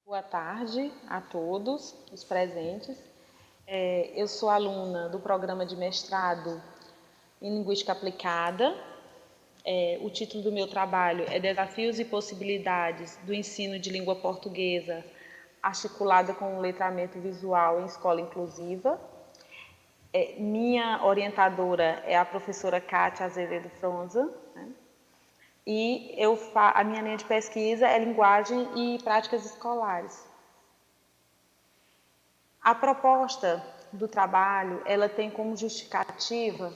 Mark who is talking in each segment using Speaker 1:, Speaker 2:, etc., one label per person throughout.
Speaker 1: Boa tarde a todos os presentes. Eu sou aluna do programa de mestrado em Linguística Aplicada. O título do meu trabalho é Desafios e Possibilidades do Ensino de Língua Portuguesa articulada com o letramento visual em escola inclusiva. Minha orientadora é a professora Kátia Azevedo Fronza, né? E a minha linha de pesquisa é Linguagem e Práticas Escolares. A proposta do trabalho, ela tem como justificativa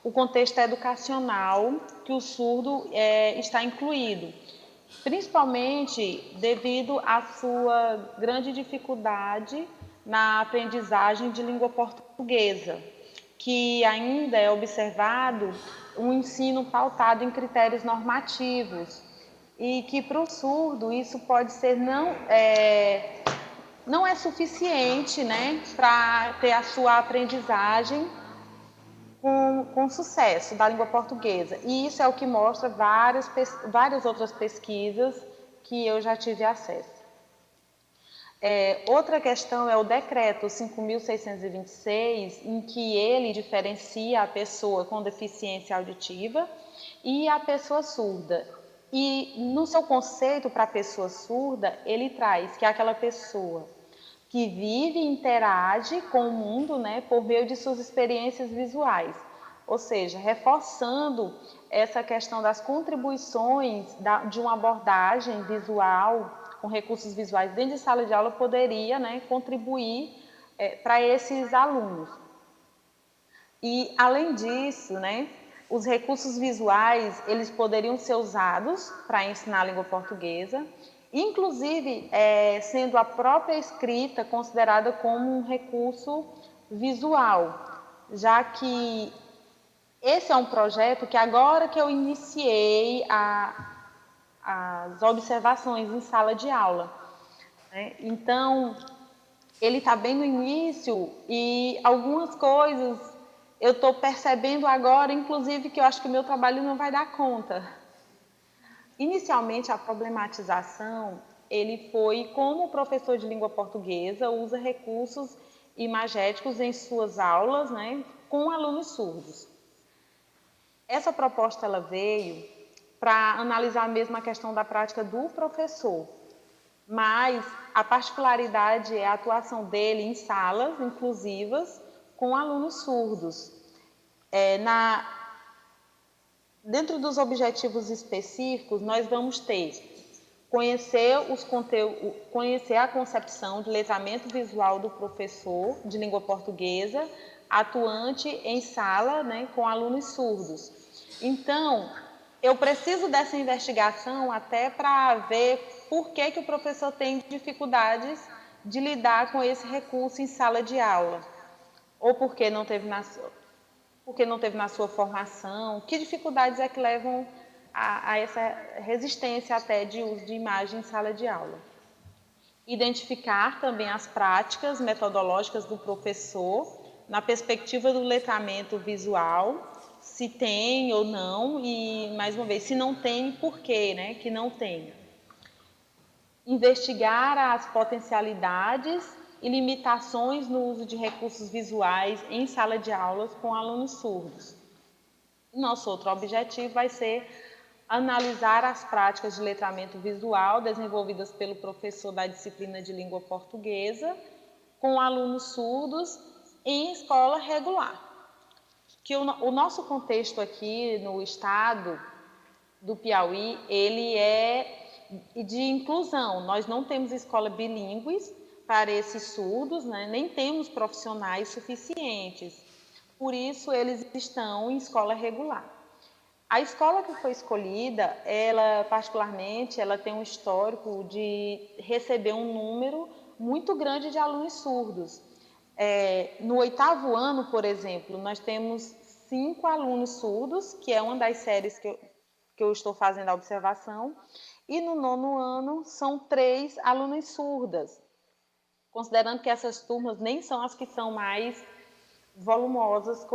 Speaker 1: o contexto educacional que o surdo está incluído, principalmente devido à sua grande dificuldade na aprendizagem de língua portuguesa, que ainda é observado um ensino pautado em critérios normativos e que para o surdo isso pode ser não é suficiente, né, para ter a sua aprendizagem com sucesso da língua portuguesa. E isso é o que mostra várias outras pesquisas que eu já tive acesso. Outra questão é o decreto 5.626, em que ele diferencia a pessoa com deficiência auditiva e a pessoa surda. E no seu conceito para a pessoa surda, ele traz que é aquela pessoa que vive e interage com o mundo, né, por meio de suas experiências visuais. Ou seja, reforçando essa questão das contribuições de uma abordagem visual, com recursos visuais dentro de sala de aula, poderia, né, contribuir para esses alunos. E, além disso, né, os recursos visuais, eles poderiam ser usados para ensinar a língua portuguesa, inclusive sendo a própria escrita considerada como um recurso visual, já que esse é um projeto que agora que eu iniciei as observações em sala de aula, né? Então, ele está bem no início e algumas coisas eu estou percebendo agora, inclusive, que eu acho que o meu trabalho não vai dar conta. Inicialmente, a problematização, ele foi como o professor de língua portuguesa usa recursos imagéticos em suas aulas, né, com alunos surdos. Essa proposta ela veio para analisar mesmo a questão da prática do professor, mas a particularidade é a atuação dele em salas inclusivas com alunos surdos. Dentro dos objetivos específicos, nós vamos ter conhecer a concepção de letramento visual do professor de língua portuguesa atuante em sala, né, com alunos surdos. Então, eu preciso dessa investigação até para ver por que o professor tem dificuldades de lidar com esse recurso em sala de aula, ou porque não teve na sua formação, que dificuldades é que levam a essa resistência até de uso de imagem em sala de aula. Identificar também as práticas metodológicas do professor na perspectiva do letramento visual, se tem ou não, e, mais uma vez, se não tem, por quê, né, que não tenha. Investigar as potencialidades e limitações no uso de recursos visuais em sala de aulas com alunos surdos. Nosso outro objetivo vai ser analisar as práticas de letramento visual desenvolvidas pelo professor da disciplina de língua portuguesa com alunos surdos em escola regular. Que o nosso contexto aqui no estado do Piauí, ele é de inclusão. Nós não temos escola bilíngues para esses surdos, né? Nem temos profissionais suficientes. Por isso, eles estão em escola regular. A escola que foi escolhida, ela particularmente, ela tem um histórico de receber um número muito grande de alunos surdos. No 8º ano, por exemplo, nós temos 5 alunos surdos, que é uma das séries que eu estou fazendo a observação, e no 9º ano são 3 alunas surdas, considerando que essas turmas nem são as que são mais volumosas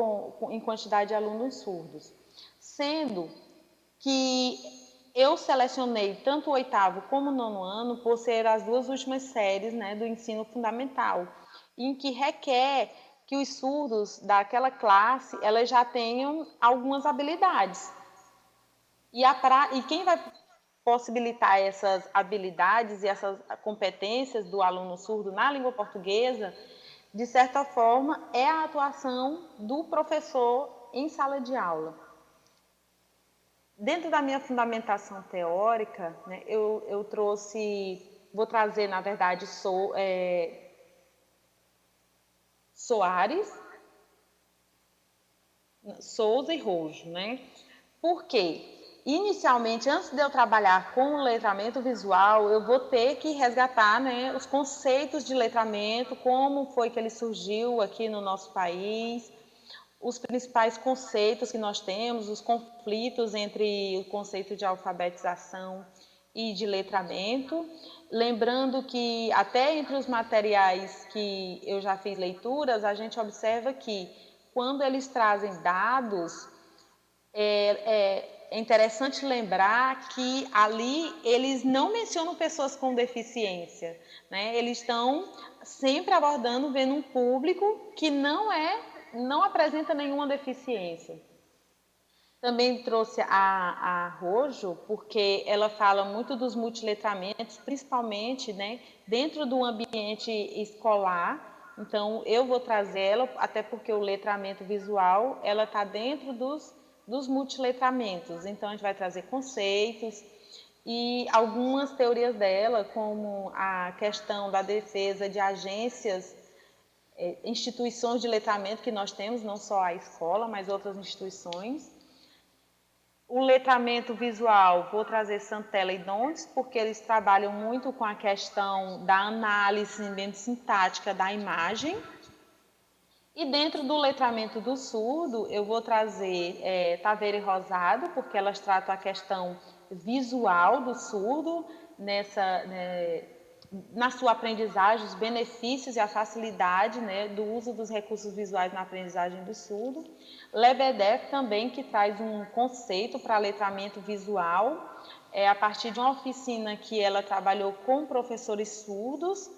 Speaker 1: em quantidade de alunos surdos. Sendo que eu selecionei tanto o oitavo como o nono ano por ser as duas últimas séries, né, do ensino fundamental, em que requer que os surdos daquela classe elas já tenham algumas habilidades. E quem vai possibilitar essas habilidades e essas competências do aluno surdo na língua portuguesa, de certa forma, é a atuação do professor em sala de aula. Dentro da minha fundamentação teórica, né, eu vou trazer, na verdade, Soares, Souza e Rojo, né? Por quê? Inicialmente, antes de eu trabalhar com o letramento visual, eu vou ter que resgatar, né, os conceitos de letramento, como foi que ele surgiu aqui no nosso país, os principais conceitos que nós temos, os conflitos entre o conceito de alfabetização e de letramento. Lembrando que até entre os materiais que eu já fiz leituras, a gente observa que quando eles trazem dados, é interessante lembrar que ali eles não mencionam pessoas com deficiência, né? Eles estão sempre abordando, vendo um público que não apresenta nenhuma deficiência. Também trouxe a Rojo, porque ela fala muito dos multiletramentos, principalmente, né, dentro do ambiente escolar. Então, eu vou trazer ela, até porque o letramento visual, ela está dentro dos multiletramentos. Então, a gente vai trazer conceitos e algumas teorias dela, como a questão da defesa de agências, instituições de letramento que nós temos, não só a escola, mas outras instituições. O letramento visual, vou trazer Santella e Dontes, porque eles trabalham muito com a questão da análise sintática da imagem. E dentro do letramento do surdo, eu vou trazer Taveira e Rosado, porque elas tratam a questão visual do surdo na sua aprendizagem, os benefícios e a facilidade, né, do uso dos recursos visuais na aprendizagem do surdo. Lebedev também, que traz um conceito para letramento visual, a partir de uma oficina que ela trabalhou com professores surdos,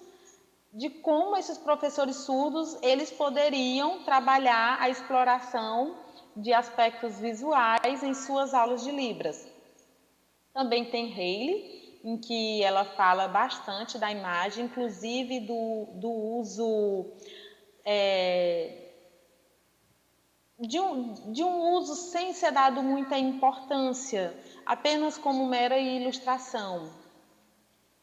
Speaker 1: de como esses professores surdos eles poderiam trabalhar a exploração de aspectos visuais em suas aulas de Libras. Também tem Haley, em que ela fala bastante da imagem, inclusive do uso de um uso sem ser dado muita importância, apenas como mera ilustração.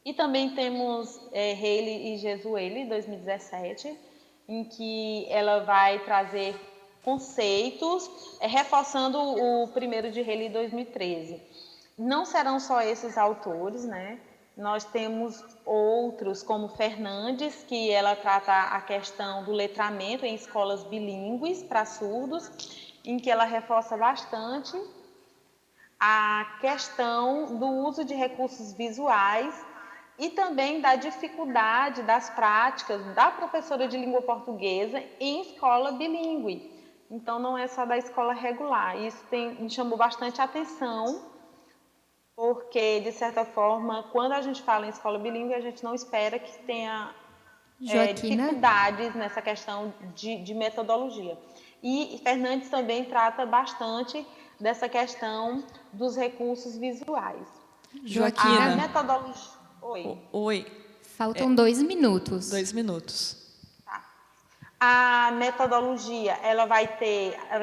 Speaker 1: E também temos Haley e Jesuele, 2017, em que ela vai trazer conceitos, reforçando o primeiro de Haley, 2013. Não serão só esses autores, né? Nós temos outros, como Fernandes, que ela trata a questão do letramento em escolas bilíngues para surdos, em que ela reforça bastante a questão do uso de recursos visuais e também da dificuldade das práticas da professora de língua portuguesa em escola bilíngue. Então, não é só da escola regular. Isso me chamou bastante atenção, porque, de certa forma, quando a gente fala em escola bilíngue, a gente não espera que tenha dificuldades nessa questão de metodologia. E Fernandes também trata bastante dessa questão dos recursos visuais.
Speaker 2: Joaquina.
Speaker 1: A metodologia...
Speaker 2: Oi.
Speaker 3: Faltam 2 minutos.
Speaker 2: 2 minutos.
Speaker 1: Tá. A metodologia, ela vai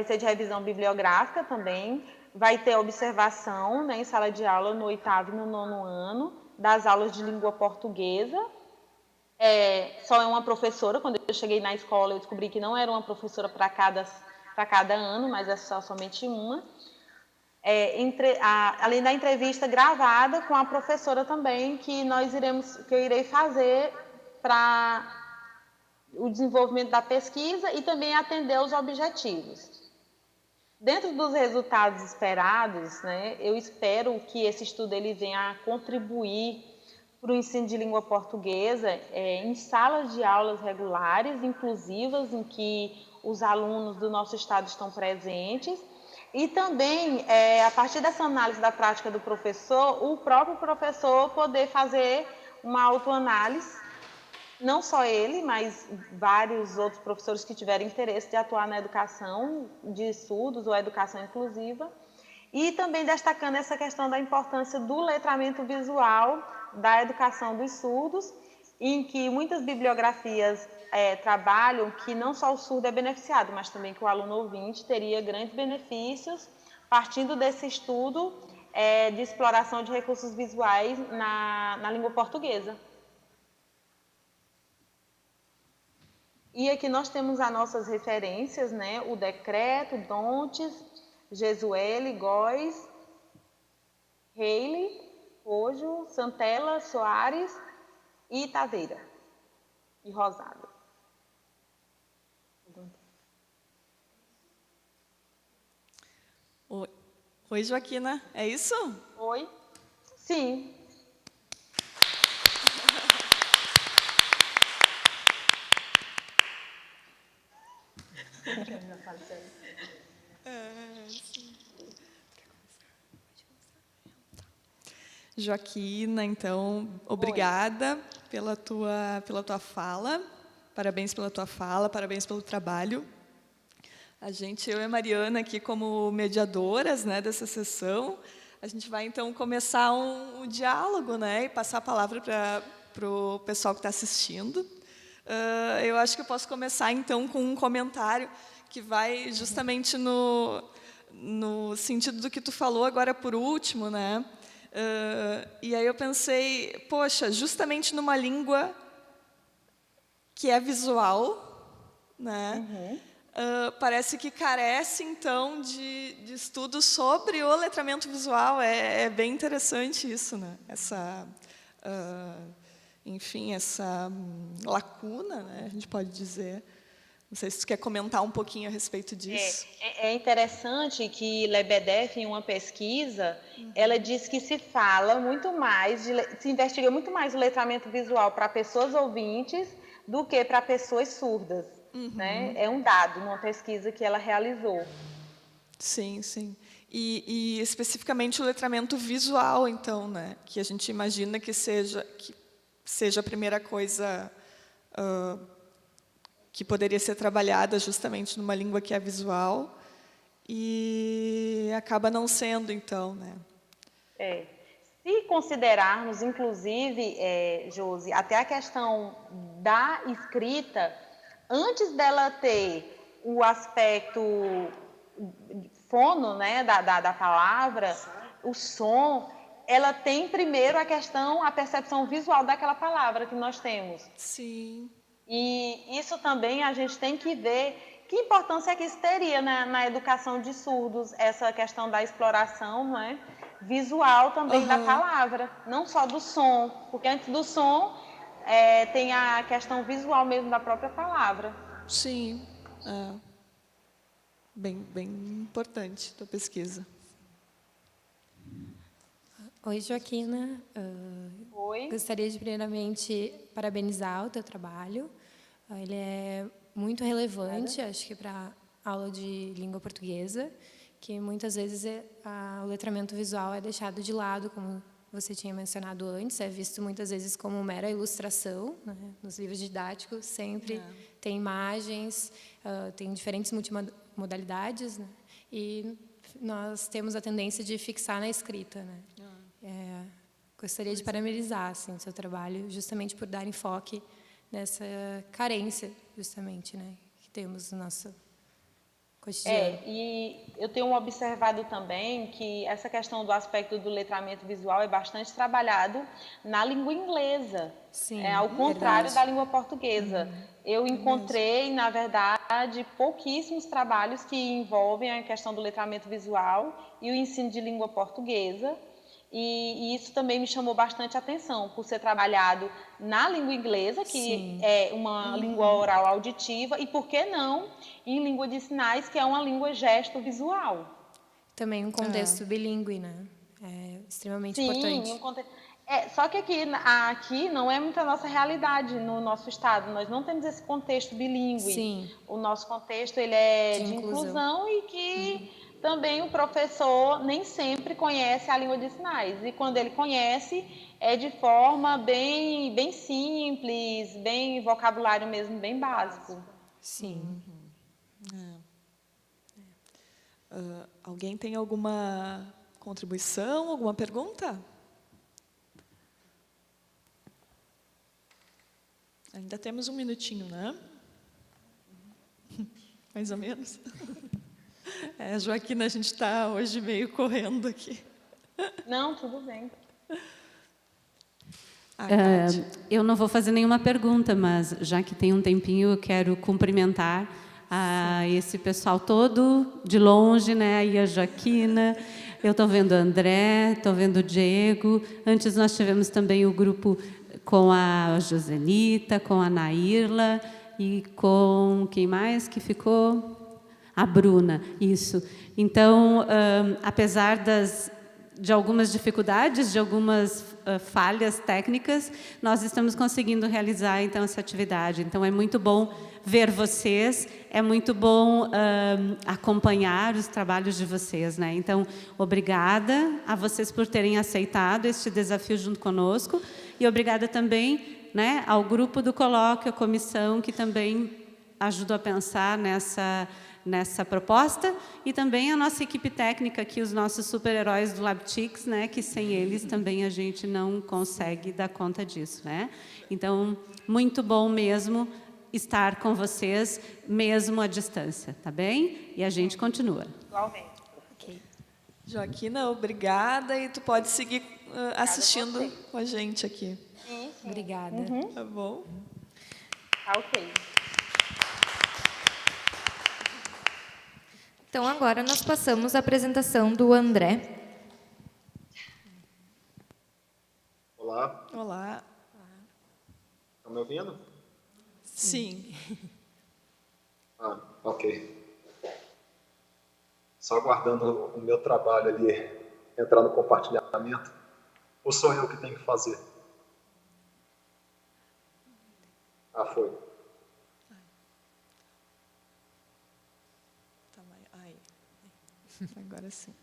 Speaker 1: ser de revisão bibliográfica também, vai ter observação, né, em sala de aula no 8º e no 9º ano, das aulas de língua portuguesa. Só é uma professora. Quando eu cheguei na escola, eu descobri que não era uma professora para cada ano, mas é somente uma. Além da entrevista gravada com a professora também, que eu irei fazer para o desenvolvimento da pesquisa e também atender aos objetivos. Dentro dos resultados esperados, né, eu espero que esse estudo ele venha a contribuir para o ensino de língua portuguesa em salas de aulas regulares, inclusivas, em que os alunos do nosso estado estão presentes, E também, a partir dessa análise da prática do professor, o próprio professor poder fazer uma autoanálise, não só ele, mas vários outros professores que tiverem interesse de atuar na educação de surdos ou educação inclusiva, e também destacando essa questão da importância do letramento visual da educação dos surdos, em que muitas bibliografias trabalham que não só o surdo é beneficiado, mas também que o aluno ouvinte teria grandes benefícios partindo desse estudo de exploração de recursos visuais na língua portuguesa. E aqui nós temos as nossas referências, né? O Decreto, Dontes, Gesuele, Góes, Reile, Rojo, Santella, Soares e Taveira e Rosado.
Speaker 2: Oi, Joaquina, é isso?
Speaker 1: Oi? Sim.
Speaker 2: Joaquina, então, obrigada pela tua fala. Parabéns pela tua fala, parabéns pelo trabalho. Eu e a Mariana aqui como mediadoras, né, dessa sessão, a gente vai então começar um diálogo, né, e passar a palavra para o pessoal que está assistindo. Eu acho que eu posso começar então com um comentário que vai justamente no sentido do que tu falou agora por último, né? E aí eu pensei, poxa, justamente numa língua que é visual, né? Parece que carece, então, de estudos sobre o letramento visual. É bem interessante isso, né? Enfim, essa lacuna, né? A gente pode dizer. Não sei se tu quer comentar um pouquinho a respeito disso.
Speaker 1: É interessante que Lebedev, em uma pesquisa, ela diz que se fala muito mais, se investiga muito mais o letramento visual para pessoas ouvintes do que para pessoas surdas. Né? É um dado, numa pesquisa que ela realizou.
Speaker 2: Sim, sim. E especificamente o letramento visual, então, né? Que a gente imagina que seja a primeira coisa que poderia ser trabalhada justamente numa língua que é visual e acaba não sendo, então, né?
Speaker 1: Se considerarmos, inclusive, Josi, até a questão da escrita, antes dela ter o aspecto fono, né, da palavra, o som, ela tem primeiro a percepção visual daquela palavra que nós temos.
Speaker 2: Sim.
Speaker 1: E isso também a gente tem que ver que importância que isso teria na educação de surdos, essa questão da exploração, não é? Visual também da palavra, não só do som, porque antes do som tem a questão visual mesmo da própria palavra.
Speaker 2: Sim, bem importante a tua pesquisa.
Speaker 4: Oi, Joaquina.
Speaker 1: Oi.
Speaker 4: Gostaria de, primeiramente, parabenizar o teu trabalho. Ele é muito relevante, acho que para a aula de língua portuguesa, que muitas vezes o letramento visual é deixado de lado, como você tinha mencionado antes, é visto muitas vezes como mera ilustração, né? Nos livros didáticos sempre tem imagens, tem diferentes multimodalidades, né? E nós temos a tendência de fixar na escrita, né? Gostaria de parabenizar assim, o seu trabalho, justamente por dar enfoque nessa carência, justamente, né, que temos no nosso cotidiano.
Speaker 1: E eu tenho observado também que essa questão do aspecto do letramento visual é bastante trabalhado na língua inglesa,
Speaker 4: Sim,
Speaker 1: ao contrário
Speaker 4: verdade.
Speaker 1: da língua portuguesa. Eu encontrei, na verdade, pouquíssimos trabalhos que envolvem a questão do letramento visual e o ensino de língua portuguesa. E isso também me chamou bastante atenção, por ser trabalhado na língua inglesa, que é uma língua oral auditiva, e por que não em língua de sinais, que é uma língua gesto-visual.
Speaker 4: Também um contexto bilíngue, né? É extremamente
Speaker 1: Sim,
Speaker 4: importante.
Speaker 1: só que aqui não é muito a nossa realidade no nosso estado. Nós não temos esse contexto bilíngue.
Speaker 4: Sim.
Speaker 1: O nosso contexto ele é
Speaker 4: De
Speaker 1: de
Speaker 4: inclusão.
Speaker 1: inclusão e que também o professor nem sempre conhece a língua de sinais. E quando ele conhece, é de forma bem simples, bem vocabulário mesmo, bem básico.
Speaker 4: Sim.
Speaker 2: Alguém tem alguma contribuição, alguma pergunta? Ainda temos um minutinho, né? Mais ou menos. Joaquina, a gente está hoje meio correndo aqui.
Speaker 1: Não, tudo bem.
Speaker 5: Eu não vou fazer nenhuma pergunta, mas já que tem um tempinho, eu quero cumprimentar esse pessoal todo de longe, né? Aí a Joaquina, eu estou vendo o André, estou vendo o Diego. Antes nós tivemos também o grupo com a Josenita, com a Nairla e com quem mais que ficou? A Bruna, isso. Então, apesar de algumas dificuldades, de algumas falhas técnicas, nós estamos conseguindo realizar, então, essa atividade. Então, é muito bom ver vocês, é muito bom acompanhar os trabalhos de vocês, né? Então, obrigada a vocês por terem aceitado este desafio junto conosco e obrigada também, né, ao grupo do colóquio, a comissão, que também ajudou a pensar nessa proposta, e também a nossa equipe técnica aqui, os nossos super-heróis do LabTix, né, que sem eles também a gente não consegue dar conta disso, né? Então, muito bom mesmo estar com vocês, mesmo à distância, tá bem? E a gente continua.
Speaker 1: Igualmente.
Speaker 4: Ok.
Speaker 2: Joaquina, obrigada, e tu pode seguir assistindo com a gente aqui.
Speaker 1: Sim.
Speaker 4: Obrigada.
Speaker 2: Tá bom?
Speaker 1: Tá ok.
Speaker 6: Então, agora nós passamos à apresentação do André.
Speaker 7: Olá,
Speaker 2: Olá.
Speaker 7: estão me ouvindo?
Speaker 2: Sim.
Speaker 7: Ok. Só aguardando o meu trabalho ali entrar no compartilhamento. Ou sou eu que tenho que fazer? Foi.
Speaker 2: Aí. Agora sim.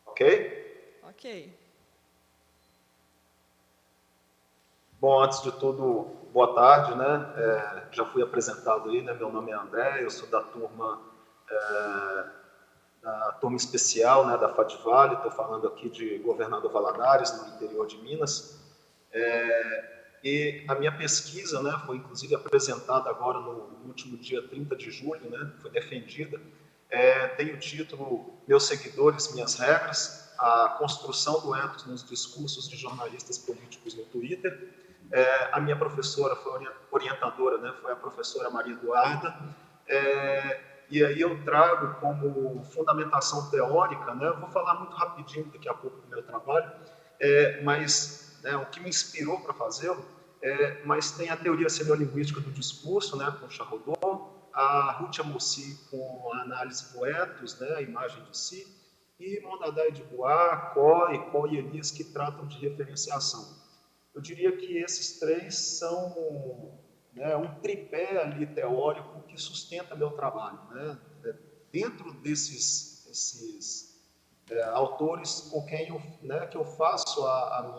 Speaker 7: Ok?
Speaker 2: Ok.
Speaker 7: Bom, antes de tudo, boa tarde, né? Já fui apresentado aí, né? Meu nome é André, eu sou da turma especial, né, da FADVALE, estou falando aqui de Governador Valadares, no interior de Minas. E a minha pesquisa, né, foi inclusive apresentada agora no último dia 30 de julho, né, foi defendida. Tem o título Meus Seguidores, Minhas Regras, a construção do ethos nos discursos de jornalistas políticos no Twitter. A minha professora foi orientadora, né, foi a professora Maria Eduarda. E aí eu trago como fundamentação teórica, né, eu vou falar muito rapidinho daqui a pouco do meu trabalho, mas o que me inspirou para fazê-lo, mas tem a teoria semiolinguística do discurso, né, com Charrodot, a Ruth Amossi com a análise do ethos, né, a imagem de si, e Mondadá e Dubois, Coy e Elias, que tratam de referenciação. Eu diria que esses três são, né, um tripé ali teórico que sustenta meu trabalho, né? Dentro desses autores com quem que eu faço a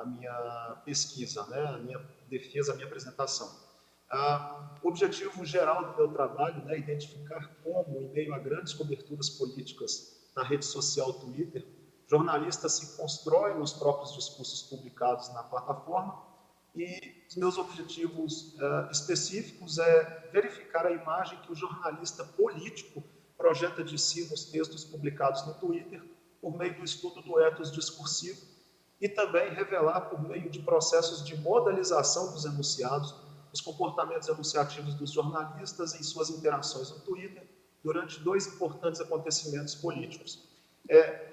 Speaker 7: minha pesquisa, né? A minha defesa, a minha apresentação. O objetivo geral do meu trabalho, né, é identificar como, em meio a grandes coberturas políticas na rede social Twitter, jornalistas se constroem nos próprios discursos publicados na plataforma, e os meus objetivos específicos é verificar a imagem que o jornalista político projeta de si nos textos publicados no Twitter por meio do estudo do ethos discursivo e também revelar por meio de processos de modelização dos enunciados os comportamentos enunciativos dos jornalistas em suas interações no Twitter durante dois importantes acontecimentos políticos.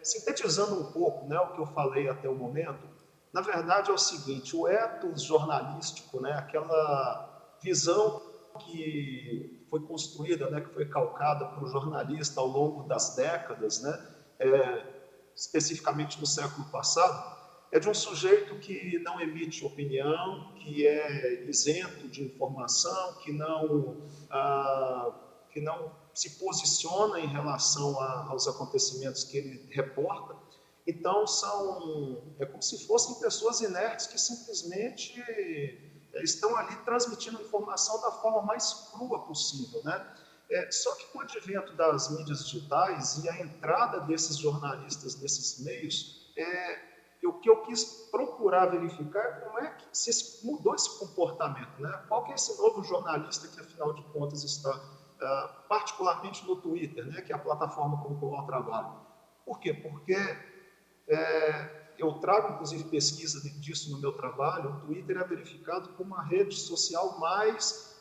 Speaker 7: Sintetizando um pouco, né, o que eu falei até o momento, na verdade é o seguinte: o ethos jornalístico, né, aquela visão que foi construída, né, que foi calcada para o jornalista ao longo das décadas, né, especificamente no século passado, é de um sujeito que não emite opinião, que é isento de informação, que não se posiciona em relação aos acontecimentos que ele reporta. Então, é como se fossem pessoas inertes que simplesmente estão ali transmitindo informação da forma mais crua possível, né? Só que com o advento das mídias digitais e a entrada desses jornalistas nesses meios, o que eu quis procurar verificar é como é que se mudou esse comportamento, né? Qual que é esse novo jornalista que, afinal de contas, está particularmente no Twitter, né? Que é a plataforma com a qual eu trabalho. Por quê? Porque eu trago, inclusive, pesquisa disso no meu trabalho. O Twitter é verificado como a rede social mais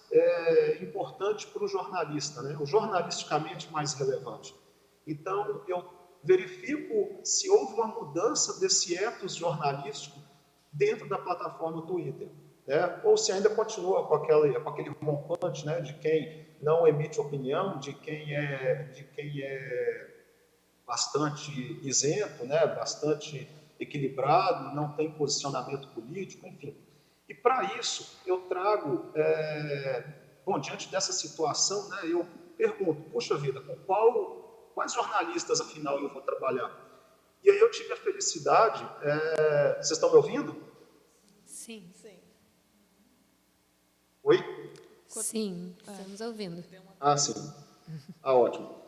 Speaker 7: importante para o jornalista, né? O jornalisticamente mais relevante. Então, eu verifico se houve uma mudança desse ethos jornalístico dentro da plataforma Twitter, né? Ou se ainda continua com aquele rompante, né, de quem não emite opinião, de quem é bastante isento, né, bastante equilibrado, não tem posicionamento político, enfim. E para isso eu trago, diante dessa situação, né, eu pergunto, poxa vida, quais jornalistas afinal eu vou trabalhar? E aí eu tive a felicidade, vocês estão me ouvindo?
Speaker 4: Sim.
Speaker 7: Oi?
Speaker 4: Sim, estamos ouvindo.
Speaker 7: Sim. Ótimo.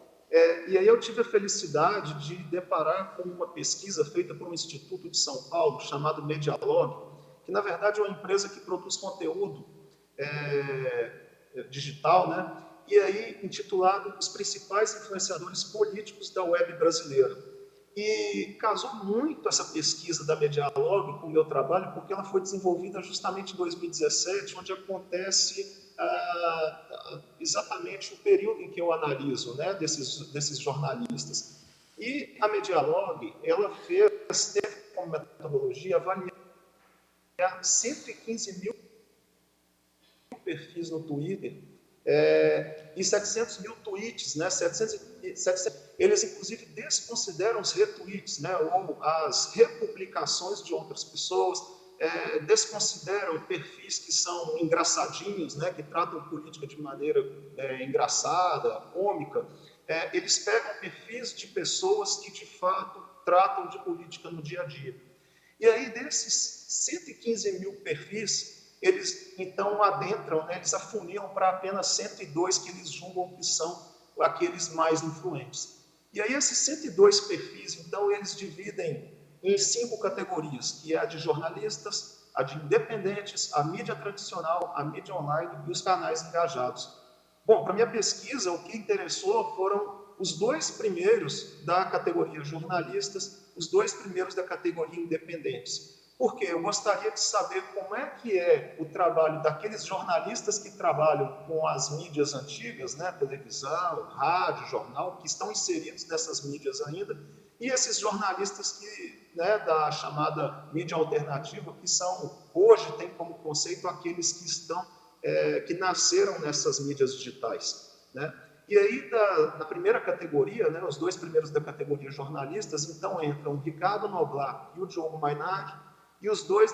Speaker 7: E aí eu tive a felicidade de deparar com uma pesquisa feita por um instituto de São Paulo, chamado Medialog, que, na verdade, é uma empresa que produz conteúdo digital, né? E aí intitulado Os Principais Influenciadores Políticos da Web Brasileira. E casou muito essa pesquisa da Medialog com o meu trabalho, porque ela foi desenvolvida justamente em 2017, onde acontece exatamente o período em que eu analiso, né, desses jornalistas. E a Medialog, ela teve como metodologia avaliar 115 mil perfis no Twitter e 700 mil tweets, né? 700, eles, inclusive, desconsideram os retweets, né? Ou as republicações de outras pessoas, desconsideram perfis que são engraçadinhos, né? Que tratam política de maneira engraçada, cômica. Eles pegam perfis de pessoas que, de fato, tratam de política no dia a dia. E aí, desses 115 mil perfis, eles então adentram, né, eles afunilam para apenas 102 que eles julgam que são aqueles mais influentes. E aí esses 102 perfis, então, eles dividem em 5 categorias, que é a de jornalistas, a de independentes, a mídia tradicional, a mídia online e os canais engajados. Bom, para minha pesquisa, o que interessou foram os 2 primeiros da categoria jornalistas, os 2 primeiros da categoria independentes. Porque eu gostaria de saber como é que é o trabalho daqueles jornalistas que trabalham com as mídias antigas, né, televisão, rádio, jornal, que estão inseridos nessas mídias ainda, e esses jornalistas que, né, da chamada mídia alternativa, que são, hoje tem como conceito aqueles que estão, que nasceram nessas mídias digitais, né? E aí, na primeira categoria, né, os 2 primeiros da categoria jornalistas, então entram o Ricardo Noblat e o Diogo Mainardi, e os 2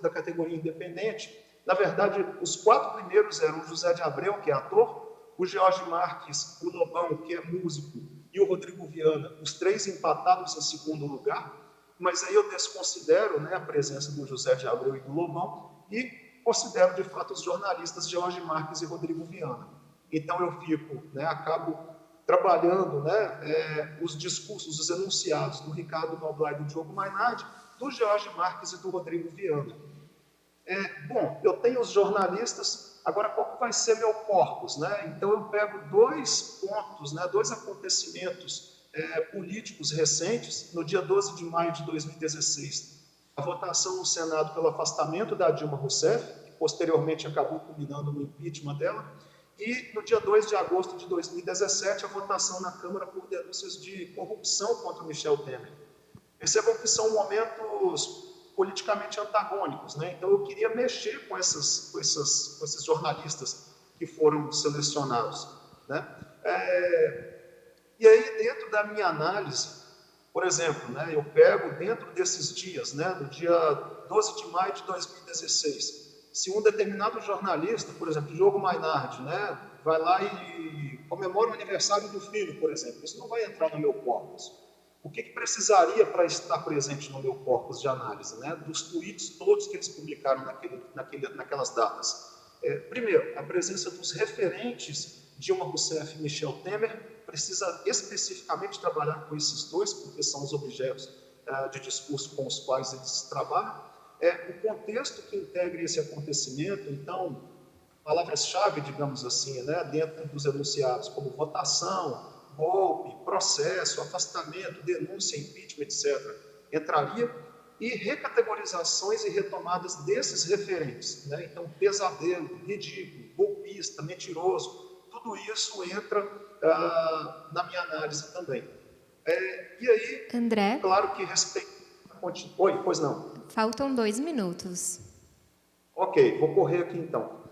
Speaker 7: da categoria independente. Na verdade, os 4 primeiros eram o José de Abreu, que é ator, o George Marques, o Lobão, que é músico, e o Rodrigo Viana, os 3 empatados em segundo lugar, mas aí eu desconsidero, né, a presença do José de Abreu e do Lobão e considero, de fato, os jornalistas George Marques e Rodrigo Viana. Então eu fico, né, acabo trabalhando, né, os discursos, os enunciados do Ricardo Noblat e do Diogo Mainardi, do George Marques e do Rodrigo Viana. Bom, eu tenho os jornalistas, agora qual vai ser meu corpus, né? Então eu pego 2 pontos, né, 2 acontecimentos políticos recentes, no dia 12 de maio de 2016, a votação no Senado pelo afastamento da Dilma Rousseff, que posteriormente acabou culminando no impeachment dela, e no dia 2 de agosto de 2017, a votação na Câmara por denúncias de corrupção contra Michel Temer. Percebam que são momentos politicamente antagônicos, né? Então eu queria mexer com esses jornalistas que foram selecionados, né? E aí, dentro da minha análise, Por exemplo, né, eu pego dentro desses dias, né, no dia 12 de maio de 2016, se um determinado jornalista, por exemplo, Diogo Mainardi, né, vai lá e comemora o aniversário do filho, por exemplo, isso não vai entrar no meu corpus. O que precisaria para estar presente no meu corpus de análise, né, dos tweets todos que eles publicaram naquelas datas? Primeiro, a presença dos referentes Dilma Rousseff e Michel Temer precisa especificamente trabalhar com esses dois, porque são os objetos de discurso com os quais eles trabalham. O contexto que integra esse acontecimento, então, palavras-chave, digamos assim, né, dentro dos enunciados, como votação, golpe, processo, afastamento, denúncia, impeachment, etc., entraria, e recategorizações e retomadas desses referentes, né? Então, pesadelo, ridículo, golpista, mentiroso, tudo isso entra na minha análise também. E aí,
Speaker 6: André?
Speaker 7: claro que respeito... Oi, pois não.
Speaker 6: Faltam 2 minutos.
Speaker 7: Ok, vou correr aqui então.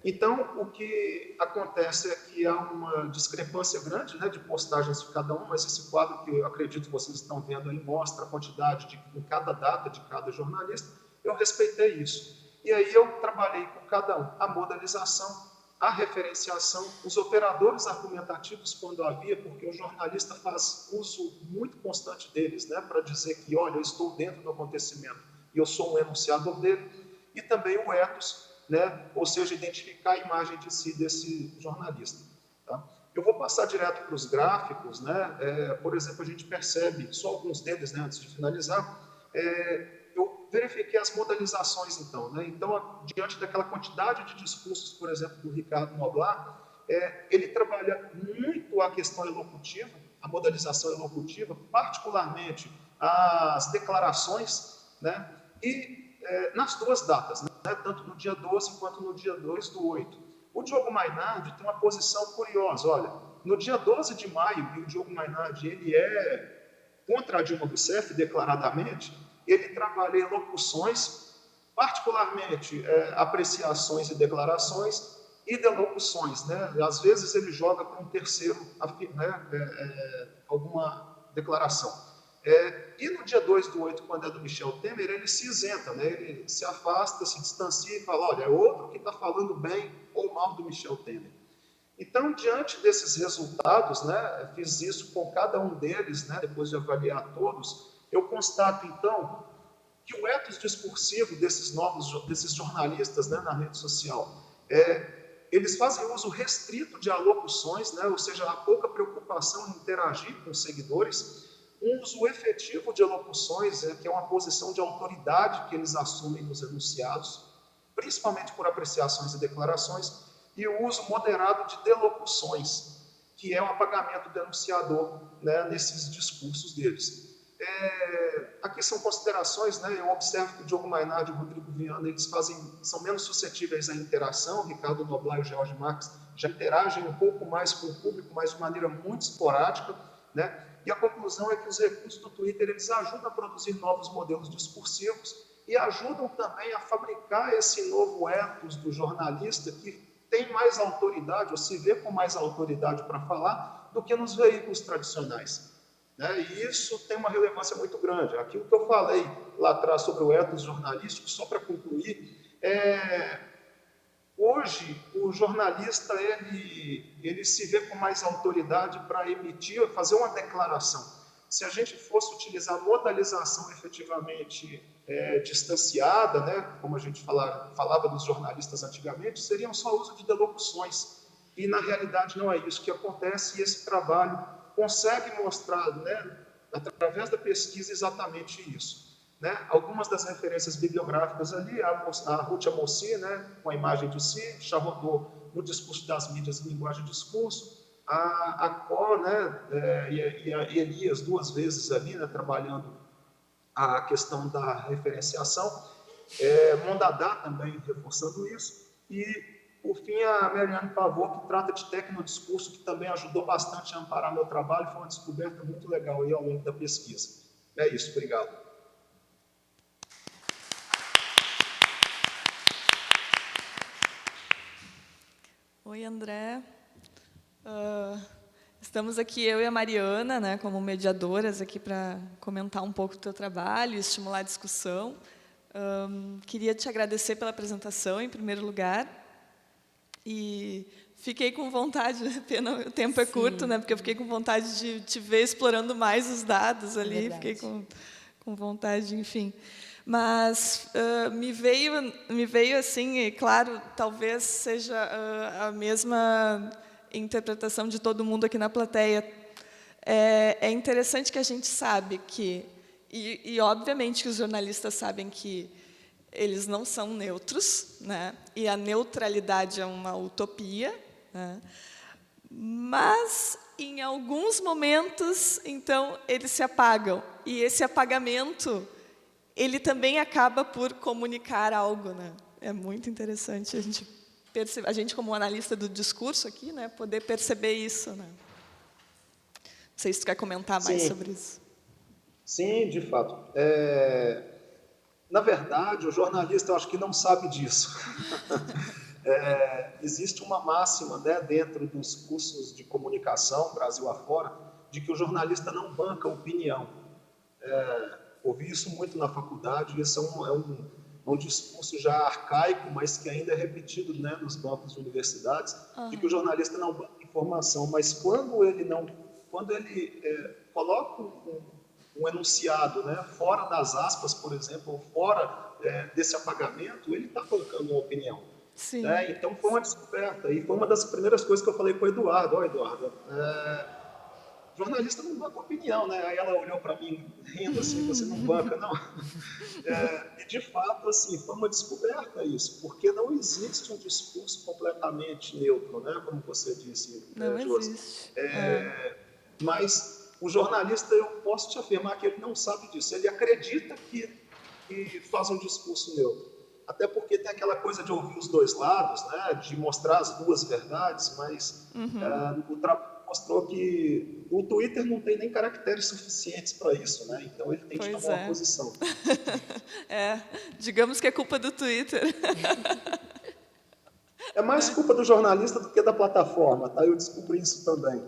Speaker 7: Então, o que acontece é que há uma discrepância grande, né, de postagens de cada um, mas esse quadro que eu acredito que vocês estão vendo aí mostra a quantidade em cada data de cada jornalista. Eu respeitei isso. E aí eu trabalhei com cada um a modelização, a referenciação, os operadores argumentativos quando havia, porque o jornalista faz uso muito constante deles, né, para dizer que, olha, eu estou dentro do acontecimento e eu sou um enunciador dele, e também o ethos, né? Ou seja, identificar a imagem de si desse jornalista. Tá? Eu vou passar direto para os gráficos, né? Por exemplo, a gente percebe, só alguns deles, né, antes de finalizar, eu verifiquei as modelizações, então. Né? Então, diante daquela quantidade de discursos, por exemplo, do Ricardo Noblat, ele trabalha muito a questão elocutiva, a modelização elocutiva, particularmente as declarações, né? E nas duas datas, né? Tanto no dia 12 quanto no dia 2 do 8. O Diogo Mainardi tem uma posição curiosa. Olha, no dia 12 de maio, e o Diogo Mainardi ele é contra a Dilma Rousseff, declaradamente, ele trabalha em locuções, particularmente apreciações e declarações, e delocuções. Né? Às vezes ele joga para um terceiro, né, alguma declaração. E no dia 2 do 8, quando é do Michel Temer, ele se isenta, né? Ele se afasta, se distancia e fala, olha, é outro que está falando bem ou mal do Michel Temer. Então, diante desses resultados, né, fiz isso com cada um deles, né, depois de avaliar todos, eu constato, então, que o ethos discursivo desses jornalistas, né, na rede social, eles fazem uso restrito de alocuções, né, ou seja, há pouca preocupação em interagir com os seguidores, um uso efetivo de elocuções, que é uma posição de autoridade que eles assumem nos enunciados, principalmente por apreciações e declarações, e o uso moderado de delocuções, que é o apagamento do enunciador, né, nesses discursos deles. Aqui são considerações, né, eu observo que o Diogo Mainardi e o Rodrigo Viana eles são menos suscetíveis à interação, o Ricardo Noblat e o George Marques já interagem um pouco mais com o público, mas de maneira muito esporádica, né? E a conclusão é que os recursos do Twitter eles ajudam a produzir novos modelos discursivos e ajudam também a fabricar esse novo ethos do jornalista que tem mais autoridade, ou se vê com mais autoridade para falar, do que nos veículos tradicionais. Né? E isso tem uma relevância muito grande. Aquilo que eu falei lá atrás sobre o ethos jornalístico, só para concluir, hoje o jornalista ele se vê com mais autoridade para emitir, fazer uma declaração. Se a gente fosse utilizar a modalização efetivamente distanciada, né, como a gente falava dos jornalistas antigamente, seriam só uso de delocuções. E na realidade não é isso que acontece, e esse trabalho consegue mostrar, né, através da pesquisa, exatamente isso. Né? Algumas das referências bibliográficas ali, a Ruth Amossi, né, com a imagem de si, Charrodot no discurso das mídias em linguagem de discurso, a Có, né, e a Elias duas vezes ali, né, trabalhando a questão da referenciação, Mondadá também reforçando isso, e por fim a Mariane Pavot, que trata de tecnodiscurso, que também ajudou bastante a amparar meu trabalho, foi uma descoberta muito legal aí ao longo da pesquisa. É isso, obrigado.
Speaker 2: Oi, André. Estamos aqui, eu e a Mariana, né, como mediadoras aqui para comentar um pouco do teu trabalho, estimular a discussão. Queria te agradecer pela apresentação, em primeiro lugar. E fiquei com vontade, pena o tempo é curto, né, porque eu fiquei com vontade de te ver explorando mais os dados ali, fiquei com vontade, enfim. Mas me veio assim, e claro, talvez seja a mesma interpretação de todo mundo aqui na plateia. É interessante que a gente sabe que, e obviamente que os jornalistas sabem que eles não são neutros, né? E a neutralidade é uma utopia, né? Mas, em alguns momentos, então, eles se apagam. E esse apagamento, ele também acaba por comunicar algo, né? É muito interessante a gente como analista do discurso aqui, né, poder perceber isso, né? Não sei se tu quer comentar mais sobre isso.
Speaker 7: Sim, de fato. Na verdade, o jornalista, eu acho que não sabe disso. Existe uma máxima, né, dentro dos cursos de comunicação, Brasil afora, de que o jornalista não banca opinião. Ouvi isso muito na faculdade, isso é um discurso já arcaico, mas que ainda é repetido, né, nos bancos de universidades, de que o jornalista não banca informação, mas quando ele coloca um enunciado, né, fora das aspas, por exemplo, ou fora desse apagamento, ele está colocando uma opinião.
Speaker 2: Sim.
Speaker 7: Né? Então foi uma descoberta, e foi uma das primeiras coisas que eu falei com o Eduardo. Eduardo, jornalista não banca opinião, né? Aí ela olhou para mim rindo assim, você não banca, não. E de fato, assim, foi uma descoberta isso, porque não existe um discurso completamente neutro, né? Como você disse,
Speaker 2: não
Speaker 7: Josi.
Speaker 2: existe.
Speaker 7: Mas o jornalista, eu posso te afirmar que ele não sabe disso. Ele acredita que faz um discurso neutro. Até porque tem aquela coisa de ouvir os dois lados, né? De mostrar as duas verdades, mas o trabalho mostrou que o Twitter não tem nem caracteres suficientes para isso, né? Então ele tem que tomar uma posição.
Speaker 2: Digamos que é culpa do Twitter.
Speaker 7: É mais culpa do jornalista do que da plataforma, tá? Eu descobri isso também.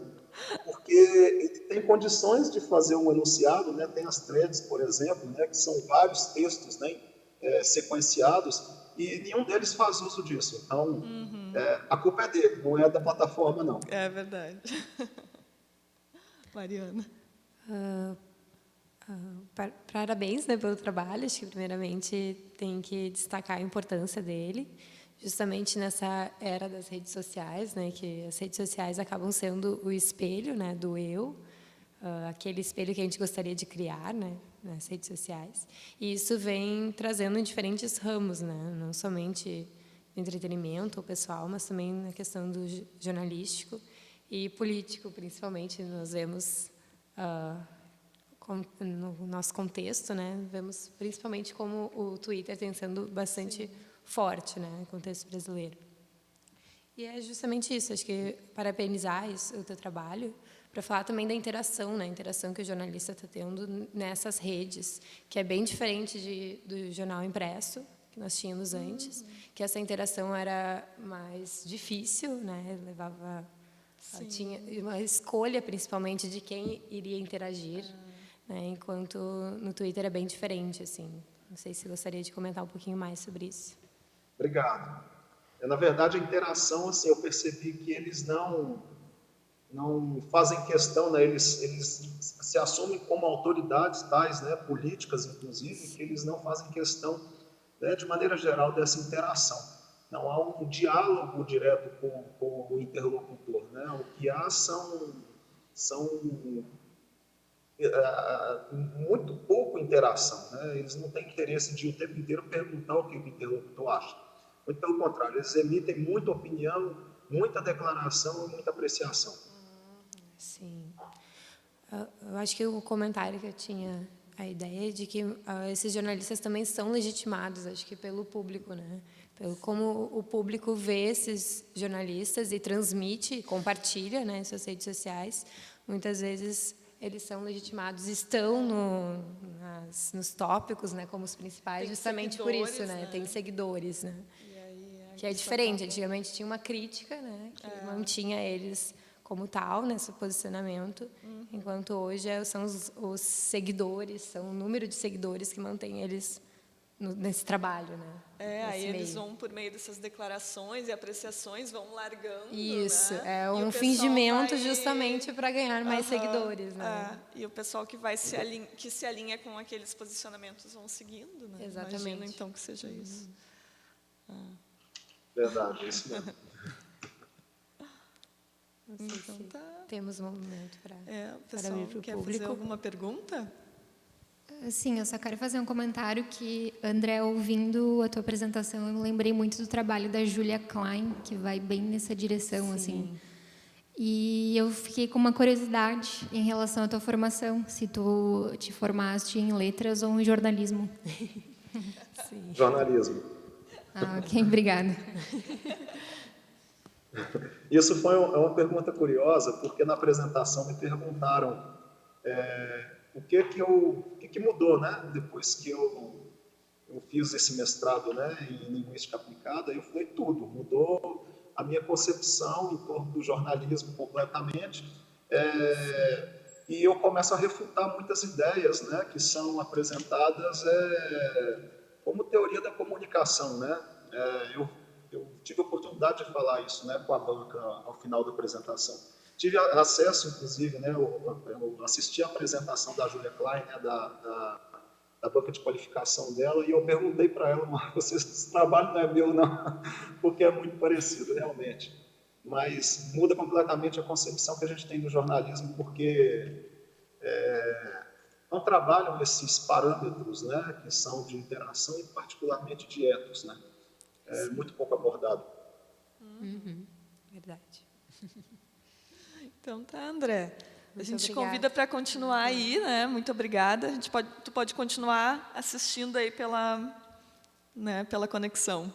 Speaker 7: Porque ele tem condições de fazer um enunciado, né? Tem as threads, por exemplo, né? Que são vários textos, né? Sequenciados, e nenhum deles faz uso disso. Então, a culpa é dele, não é da plataforma, não.
Speaker 2: É verdade. Mariana.
Speaker 4: Parabéns, né, pelo trabalho. Acho que, primeiramente, tem que destacar a importância dele, justamente nessa era das redes sociais, né, que as redes sociais acabam sendo o espelho, né, do eu, aquele espelho que a gente gostaria de criar, né, nas redes sociais. E isso vem trazendo em diferentes ramos, né, não somente do entretenimento ou pessoal, mas também na questão do jornalístico e político, principalmente. Nós vemos, no nosso contexto, né, vemos principalmente como o Twitter tem sendo bastante forte, né, no contexto brasileiro. E é justamente isso, acho que parabenizar o teu trabalho, para falar também da interação, né, a interação que o jornalista está tendo nessas redes, que é bem diferente do jornal impresso, que nós tínhamos antes, que essa interação era mais difícil, né, tinha uma escolha, principalmente, de quem iria interagir, né, enquanto no Twitter é bem diferente, assim. Não sei se gostaria de comentar um pouquinho mais sobre isso.
Speaker 7: Obrigado. Na verdade, a interação, assim, eu percebi que eles não fazem questão, né? Eles se assumem como autoridades tais, né? Políticas, inclusive, que eles não fazem questão, né, de maneira geral, dessa interação. Não há um diálogo direto com o interlocutor, né? O que há são muito pouco interação, né? Eles não têm interesse de o tempo inteiro perguntar o que o interlocutor acha. Muito pelo contrário, eles emitem muita opinião, muita declaração e muita apreciação.
Speaker 4: Sim. Eu acho que o comentário que eu tinha, a ideia de que esses jornalistas também são legitimados, acho que pelo público, né? Pelo como o público vê esses jornalistas e transmite, compartilha, né, em suas redes sociais. Muitas vezes eles são legitimados, estão nos tópicos, né, como os principais, justamente por isso, né? Tem seguidores, né? Que é diferente. Antigamente tinha uma crítica, né, que mantinha eles como tal, nesse posicionamento, enquanto hoje são os seguidores, são o número de seguidores que mantém eles nesse trabalho, né?
Speaker 2: Aí
Speaker 4: meio.
Speaker 2: eles vão, por meio dessas declarações e apreciações, vão largando,
Speaker 4: Isso,
Speaker 2: né?
Speaker 4: é
Speaker 2: E o
Speaker 4: um
Speaker 2: pessoal
Speaker 4: fingimento
Speaker 2: vai...
Speaker 4: justamente para ganhar mais seguidores, né?
Speaker 2: E o pessoal que se alinha com aqueles posicionamentos vão seguindo, né?
Speaker 4: Exatamente.
Speaker 2: Imagino, então, que seja isso.
Speaker 7: Verdade, é isso mesmo.
Speaker 4: Não sei
Speaker 2: Então
Speaker 4: se
Speaker 2: tá.
Speaker 4: temos um momento para
Speaker 2: O pessoal
Speaker 4: abrir para o
Speaker 2: quer
Speaker 4: público.
Speaker 2: fazer alguma pergunta?
Speaker 3: Sim, eu só quero fazer um comentário que, André, ouvindo a tua apresentação, eu me lembrei muito do trabalho da Julia Klein, que vai bem nessa direção, assim. E eu fiquei com uma curiosidade em relação à tua formação, se tu te formaste em letras ou em jornalismo.
Speaker 4: Sim.
Speaker 7: Jornalismo.
Speaker 3: Ok, obrigada.
Speaker 7: Isso foi uma pergunta curiosa, porque na apresentação me perguntaram o que mudou, né? Depois que eu fiz esse mestrado, né, em linguística aplicada, eu falei tudo. Mudou a minha concepção em torno do jornalismo completamente. E eu começo a refutar muitas ideias, né, que são apresentadas como teoria da comunicação, né? Eu tive a oportunidade de falar isso, né, com a banca ao final da apresentação. Tive acesso, inclusive, né, eu assisti a apresentação da Julia Klein, né, da banca de qualificação dela, e eu perguntei para ela, esse trabalho não é meu, não, porque é muito parecido, realmente. Mas muda completamente a concepção que a gente tem do jornalismo, porque não trabalham esses parâmetros, né, que são de interação e particularmente de ethos, né? É muito pouco abordado.
Speaker 4: Verdade.
Speaker 2: Então tá, André. A gente
Speaker 4: obrigada.
Speaker 2: convida para continuar aí, né? Muito obrigada. Tu pode continuar assistindo aí pela conexão.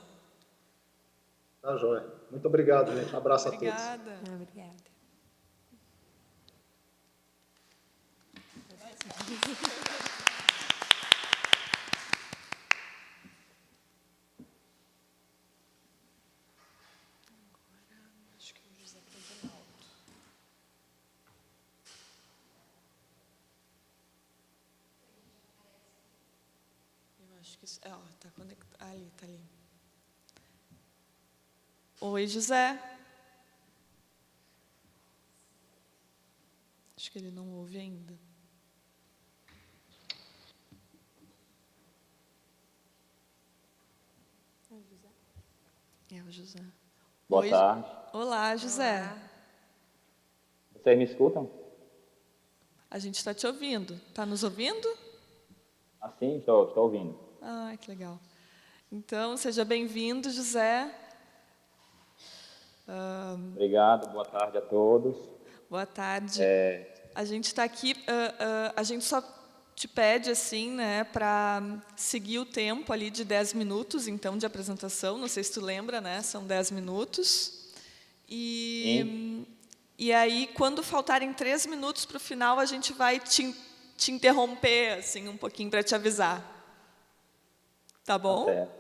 Speaker 7: Tá, joia. Muito obrigado, gente. Um abraço a todos.
Speaker 2: Obrigada.
Speaker 4: Obrigada.
Speaker 2: Acho que o José está de alto. Eu acho que isso... tá conectado. Ali, tá ali. Oi, José. Acho que ele não ouve ainda. É o José.
Speaker 8: Boa tarde.
Speaker 2: Olá, José.
Speaker 8: Vocês me escutam?
Speaker 2: A gente está te ouvindo. Está nos ouvindo?
Speaker 8: Sim, estou ouvindo.
Speaker 2: Que legal. Então, seja bem-vindo, José.
Speaker 8: Obrigado, boa tarde a todos.
Speaker 2: Boa tarde. A gente está aqui, a gente só te pede, assim, né, para seguir o tempo ali de 10 minutos, então, de apresentação. Não sei se tu lembra, né? São 10 minutos. E aí, quando faltarem 3 minutos para o final, a gente vai te interromper, assim, um pouquinho para te avisar. Tá bom?
Speaker 8: Tá certo.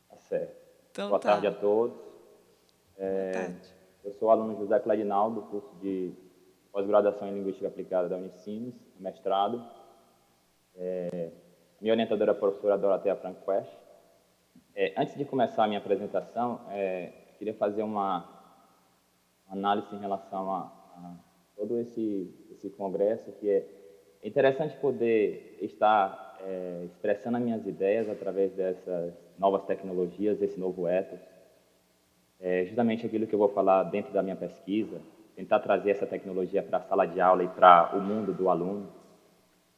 Speaker 8: Tá certo.
Speaker 2: Então,
Speaker 8: boa tarde a todos.
Speaker 2: Boa tarde.
Speaker 8: Eu sou o aluno José Cladinaldo, do curso de pós-graduação em Linguística Aplicada da Unicinos, mestrado. Minha orientadora é a professora Dorothea Franquest. Antes de começar a minha apresentação, queria fazer uma análise em relação a todo esse congresso, que é interessante poder estar expressando as minhas ideias através dessas novas tecnologias, esse novo ethos. Justamente aquilo que eu vou falar dentro da minha pesquisa, tentar trazer essa tecnologia para a sala de aula e para o mundo do aluno.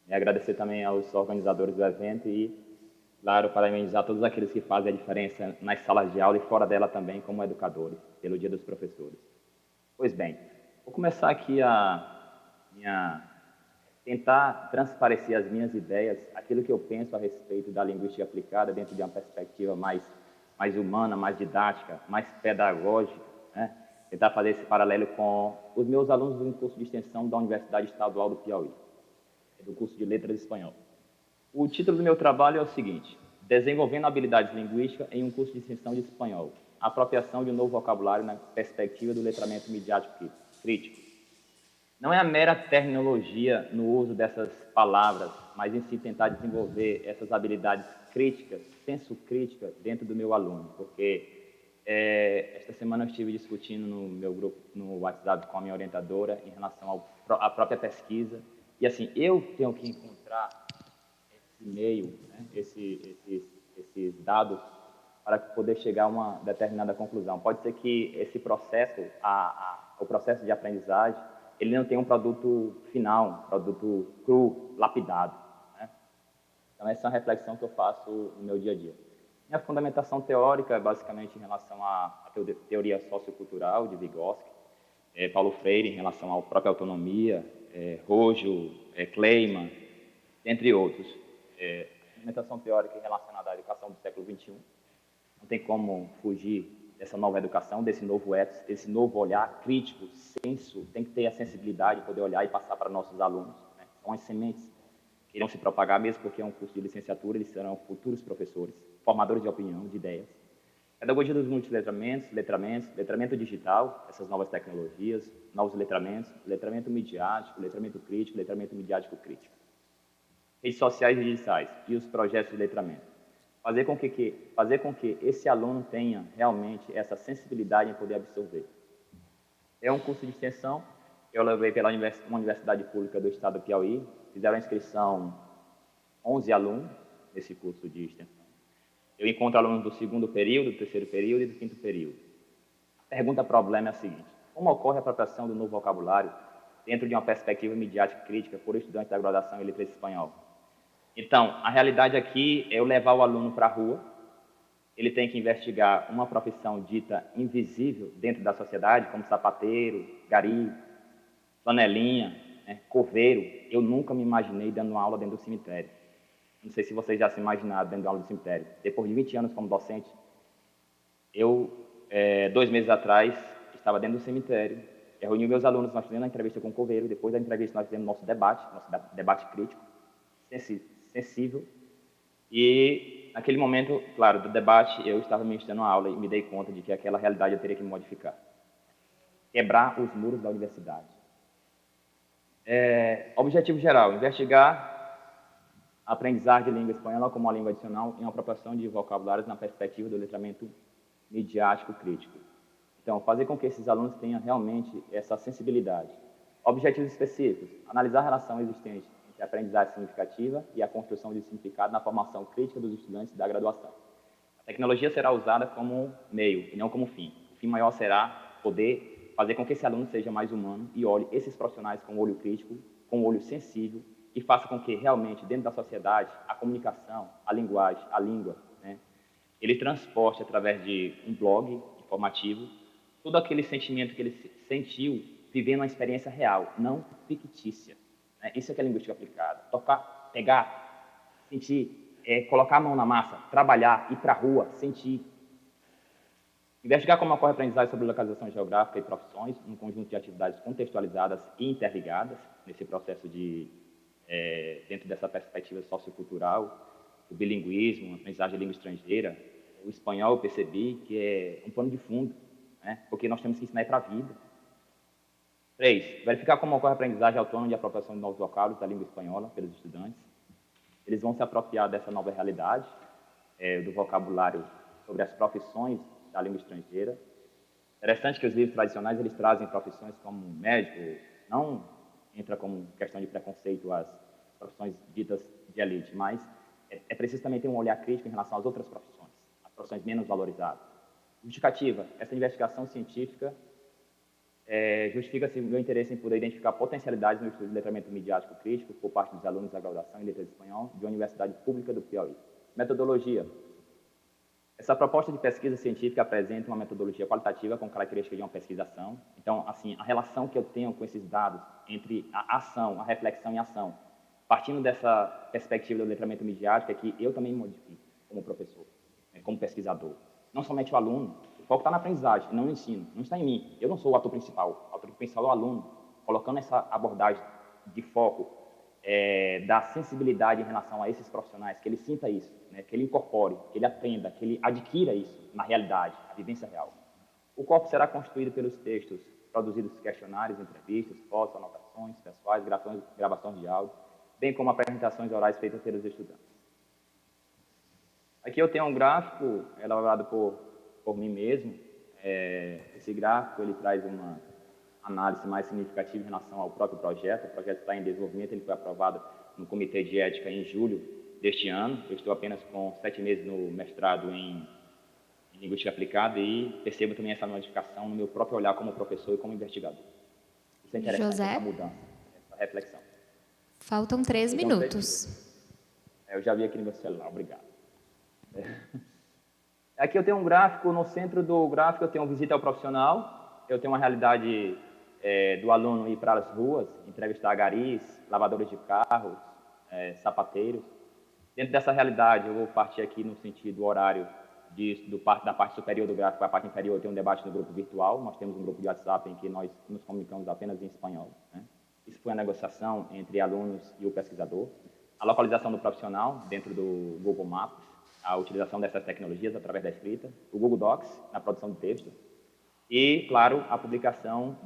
Speaker 8: E agradecer também aos organizadores do evento e, claro, parabenizar todos aqueles que fazem a diferença nas salas de aula e fora dela também, como educadores, pelo Dia dos Professores. Pois bem, vou começar aqui tentar transparecer as minhas ideias, aquilo que eu penso a respeito da linguística aplicada dentro de uma perspectiva mais humana, mais didática, mais pedagógica, né? Tentar fazer esse paralelo com os meus alunos do curso de extensão da Universidade Estadual do Piauí, do curso de Letras Espanhol. O título do meu trabalho é o seguinte: Desenvolvendo habilidades linguísticas em um curso de extensão de espanhol, a apropriação de um novo vocabulário na perspectiva do letramento midiático crítico. Não é a mera terminologia no uso dessas palavras, mas em si tentar desenvolver essas habilidades críticas, senso crítica, dentro do meu aluno, porque esta semana eu estive discutindo no meu grupo, no WhatsApp, com a minha orientadora, em relação à própria pesquisa, e assim, eu tenho que encontrar esse meio, né, esses dados, para poder chegar a uma determinada conclusão. Pode ser que esse processo, o processo de aprendizagem, ele não tenha um produto final, um produto cru, lapidado, né? Então, essa é uma reflexão que eu faço no meu dia a dia. Minha fundamentação teórica é basicamente em relação à teoria sociocultural de Vygotsky, Paulo Freire em relação à própria autonomia, Rojo, Kleiman, entre outros. Fundamentação teórica relacionada à educação do século XXI. Não tem como fugir dessa nova educação, desse novo ethos, desse novo olhar crítico, senso, tem que ter a sensibilidade de poder olhar e passar para nossos alunos, né? São as sementes que irão se propagar, mesmo porque é um curso de licenciatura, eles serão futuros professores, formadores de opinião, de ideias. Pedagogia dos multiletramentos, letramento digital, essas novas tecnologias, novos letramentos, letramento midiático, letramento crítico, letramento midiático crítico. Redes sociais e digitais e os projetos de letramento. Fazer com que esse aluno tenha realmente essa sensibilidade em poder absorver. É um curso de extensão, eu levei pela uma universidade pública do estado do Piauí, fizeram a inscrição 11 alunos nesse curso de extensão. Eu encontro alunos do segundo período, do terceiro período e do quinto período. A pergunta-problema é a seguinte: como ocorre a apropriação do novo vocabulário dentro de uma perspectiva midiática crítica por estudantes da graduação em letras espanhol? Então, a realidade aqui é eu levar o aluno para a rua, ele tem que investigar uma profissão dita invisível dentro da sociedade, como sapateiro, gari, flanelinha, né, coveiro. Eu nunca me imaginei dando uma aula dentro do cemitério. Não sei se vocês já se imaginaram dentro de aula do cemitério. Depois de 20 anos como docente, eu, 2 meses atrás, estava dentro do cemitério, eu reuni meus alunos, nós fizemos a entrevista com o coveiro, depois da entrevista nós fizemos nosso debate crítico, sensível, e naquele momento, claro, do debate, eu estava ministrando uma aula e me dei conta de que aquela realidade eu teria que modificar. Quebrar os muros da universidade. Objetivo geral: investigar a aprendizagem de língua espanhola como uma língua adicional em uma proporção de vocabulários na perspectiva do letramento midiático crítico. Então, fazer com que esses alunos tenham realmente essa sensibilidade. Objetivos específicos: analisar a relação existente entre a aprendizagem significativa e a construção de significado na formação crítica dos estudantes da graduação. A tecnologia será usada como meio e não como fim. O fim maior será poder fazer com que esse aluno seja mais humano e olhe esses profissionais com o olho crítico, com o olho sensível, e faça com que realmente, dentro da sociedade, a comunicação, a linguagem, a língua, né, ele transporte através de um blog informativo todo aquele sentimento que ele sentiu vivendo uma experiência real, não fictícia. Isso é que é linguística aplicada. Tocar, pegar, sentir, colocar a mão na massa, trabalhar, ir para a rua, sentir. Investigar como ocorre a aprendizagem sobre localização geográfica e profissões, um conjunto de atividades contextualizadas e interligadas nesse processo dentro dessa perspectiva sociocultural, o bilinguismo, a aprendizagem de língua estrangeira. O espanhol eu percebi que é um pano de fundo, né? Porque nós temos que ensinar para a vida. 3. Verificar como ocorre a aprendizagem autônoma de apropriação de novos vocábulos da língua espanhola pelos estudantes. Eles vão se apropriar dessa nova realidade, do vocabulário sobre as profissões da língua estrangeira. Interessante que os livros tradicionais eles trazem profissões como médico, não entra como questão de preconceito as profissões ditas de elite, mas é preciso também ter um olhar crítico em relação às outras profissões, as profissões menos valorizadas. Justificativa: essa investigação científica justifica-se o meu interesse em poder identificar potencialidades no estudo de letramento midiático crítico por parte dos alunos da graduação em letras de espanhol de uma universidade pública do Piauí. Metodologia: essa proposta de pesquisa científica apresenta uma metodologia qualitativa com características de uma pesquisação. Então, assim, a relação que eu tenho com esses dados entre a ação, a reflexão e a ação, partindo dessa perspectiva do letramento midiático, é que eu também me modifico como professor, como pesquisador. Não somente o aluno. O foco está na aprendizagem, não no ensino. Não está em mim. Eu não sou o ator principal. O ator principal é o aluno, colocando essa abordagem de foco da sensibilidade em relação a esses profissionais, que ele sinta isso, né? Que ele incorpore, que ele aprenda, que ele adquira isso na realidade, a vivência real. O corpo será constituído pelos textos produzidos, questionários, entrevistas, fotos, anotações pessoais, gravações de áudio, bem como apresentações orais feitas pelos estudantes. Aqui eu tenho um gráfico elaborado por mim mesmo. Esse gráfico ele traz uma análise mais significativa em relação ao próprio projeto. O projeto está em desenvolvimento, ele foi aprovado no Comitê de Ética em julho deste ano. Eu estou apenas com 7 meses no mestrado em Linguística Aplicada e percebo também essa modificação no meu próprio olhar como professor e como investigador. Isso é interessante,
Speaker 3: José?
Speaker 8: essa mudança, essa reflexão.
Speaker 3: Faltam 3 minutos.
Speaker 8: Eu já vi aqui no meu celular, obrigado. Aqui eu tenho um gráfico, no centro do gráfico eu tenho visita ao profissional, eu tenho uma realidade do aluno ir para as ruas, entrevistar garis, lavadores de carros, sapateiros. Dentro dessa realidade, eu vou partir aqui no sentido horário da parte superior do gráfico para a parte inferior. Eu tenho um debate no grupo virtual, nós temos um grupo de WhatsApp em que nós nos comunicamos apenas em espanhol, né? Isso foi a negociação entre alunos e o pesquisador. A localização do profissional dentro do Google Maps, a utilização dessas tecnologias através da escrita, o Google Docs na produção de texto e, claro, a publicação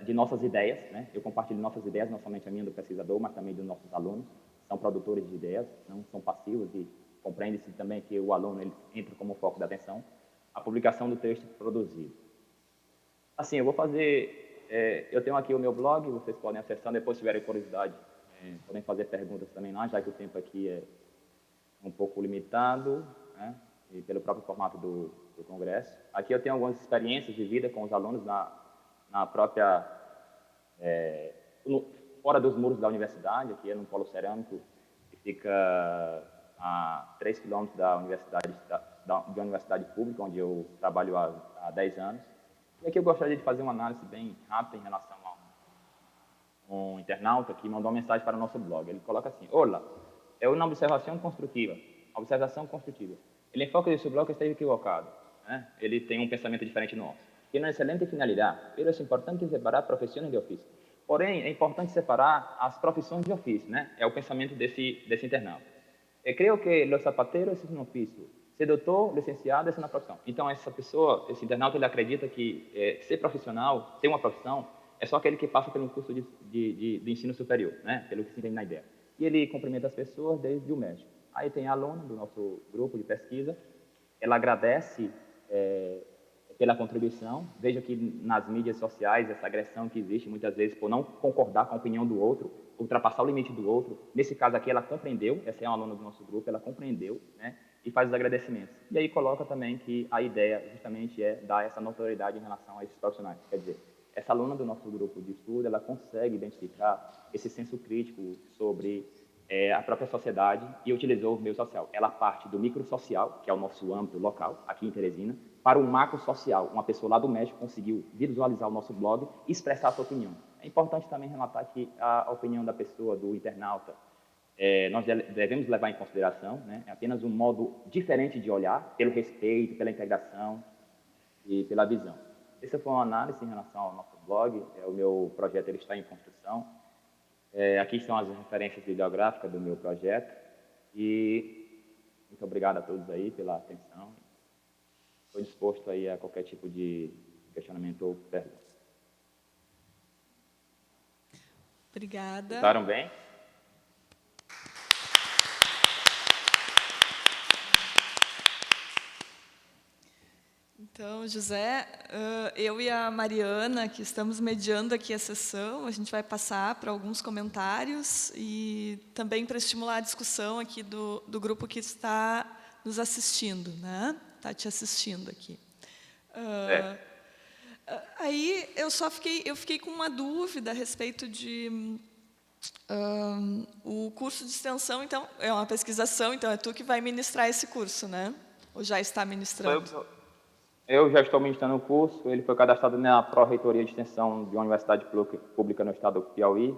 Speaker 8: de nossas ideias, né? Eu compartilho nossas ideias, não somente a minha do pesquisador, mas também dos nossos alunos. São produtores de ideias, não são passivos e compreende-se também que o aluno ele entra como foco da atenção. A publicação do texto produzido. Assim, eu vou fazer... eu tenho aqui o meu blog, vocês podem acessar, depois se tiverem curiosidade, podem fazer perguntas também lá, já que o tempo aqui é um pouco limitado, né? E pelo próprio formato do congresso. Aqui eu tenho algumas experiências de vida com os alunos na própria... fora dos muros da universidade, aqui é no Polo Cerâmico, que fica a 3 quilômetros da universidade, de uma universidade pública, onde eu trabalho há 10 anos. E aqui eu gostaria de fazer uma análise bem rápida em relação a um internauta que mandou uma mensagem para o nosso blog. Ele coloca assim: Olá, é uma observação construtiva. Observação construtiva. Ele enfoca esse blog que esteve equivocado, né? Ele tem um pensamento diferente do nosso. Tem uma excelente finalidade, mas é importante separar profissões de ofício. Porém, é importante separar as profissões de ofício, né? É o pensamento desse internauta. Eu creio que os zapateiros é um ofício, ser doutor, licenciado é uma profissão. Então, essa pessoa, esse internauta, ele acredita que ser profissional, ter uma profissão, é só aquele que passa pelo curso de ensino superior, né? Pelo que se entende na ideia. E ele cumprimenta as pessoas desde o médico. Aí tem a aluna do nosso grupo de pesquisa, ela agradece pela contribuição. Veja que nas mídias sociais, essa agressão que existe muitas vezes por não concordar com a opinião do outro, ultrapassar o limite do outro. Nesse caso aqui, ela compreendeu, essa é uma aluna do nosso grupo, ela compreendeu, né, e faz os agradecimentos. E aí coloca também que a ideia justamente é dar essa notoriedade em relação a esses profissionais. Quer dizer, essa aluna do nosso grupo de estudo, ela consegue identificar esse senso crítico sobre a própria sociedade e utilizou o meio social. Ela parte do microsocial, que é o nosso âmbito local, aqui em Teresina, para o macrosocial. Uma pessoa lá do México conseguiu visualizar o nosso blog e expressar a sua opinião. É importante também relatar que a opinião da pessoa, do internauta, nós devemos levar em consideração, né? É apenas um modo diferente de olhar, pelo respeito, pela integração e pela visão. Essa foi uma análise em relação ao nosso blog. O meu projeto ele está em construção. Aqui estão as referências bibliográficas do meu projeto. E muito obrigado a todos aí pela atenção. Estou disposto aí a qualquer tipo de questionamento ou pergunta.
Speaker 2: Obrigada.
Speaker 8: Escutaram bem?
Speaker 2: Então, José, eu e a Mariana, que estamos mediando aqui a sessão, a gente vai passar para alguns comentários e também para estimular a discussão aqui do grupo que está nos assistindo, né? Está te assistindo aqui. Aí eu fiquei com uma dúvida a respeito de o curso de extensão. Então é uma pesquisação, então é tu que vai ministrar esse curso, né? Ou já está ministrando?
Speaker 8: Eu já estou ministrando o curso. Ele foi cadastrado na Pró-Reitoria de Extensão de uma universidade pública no estado do Piauí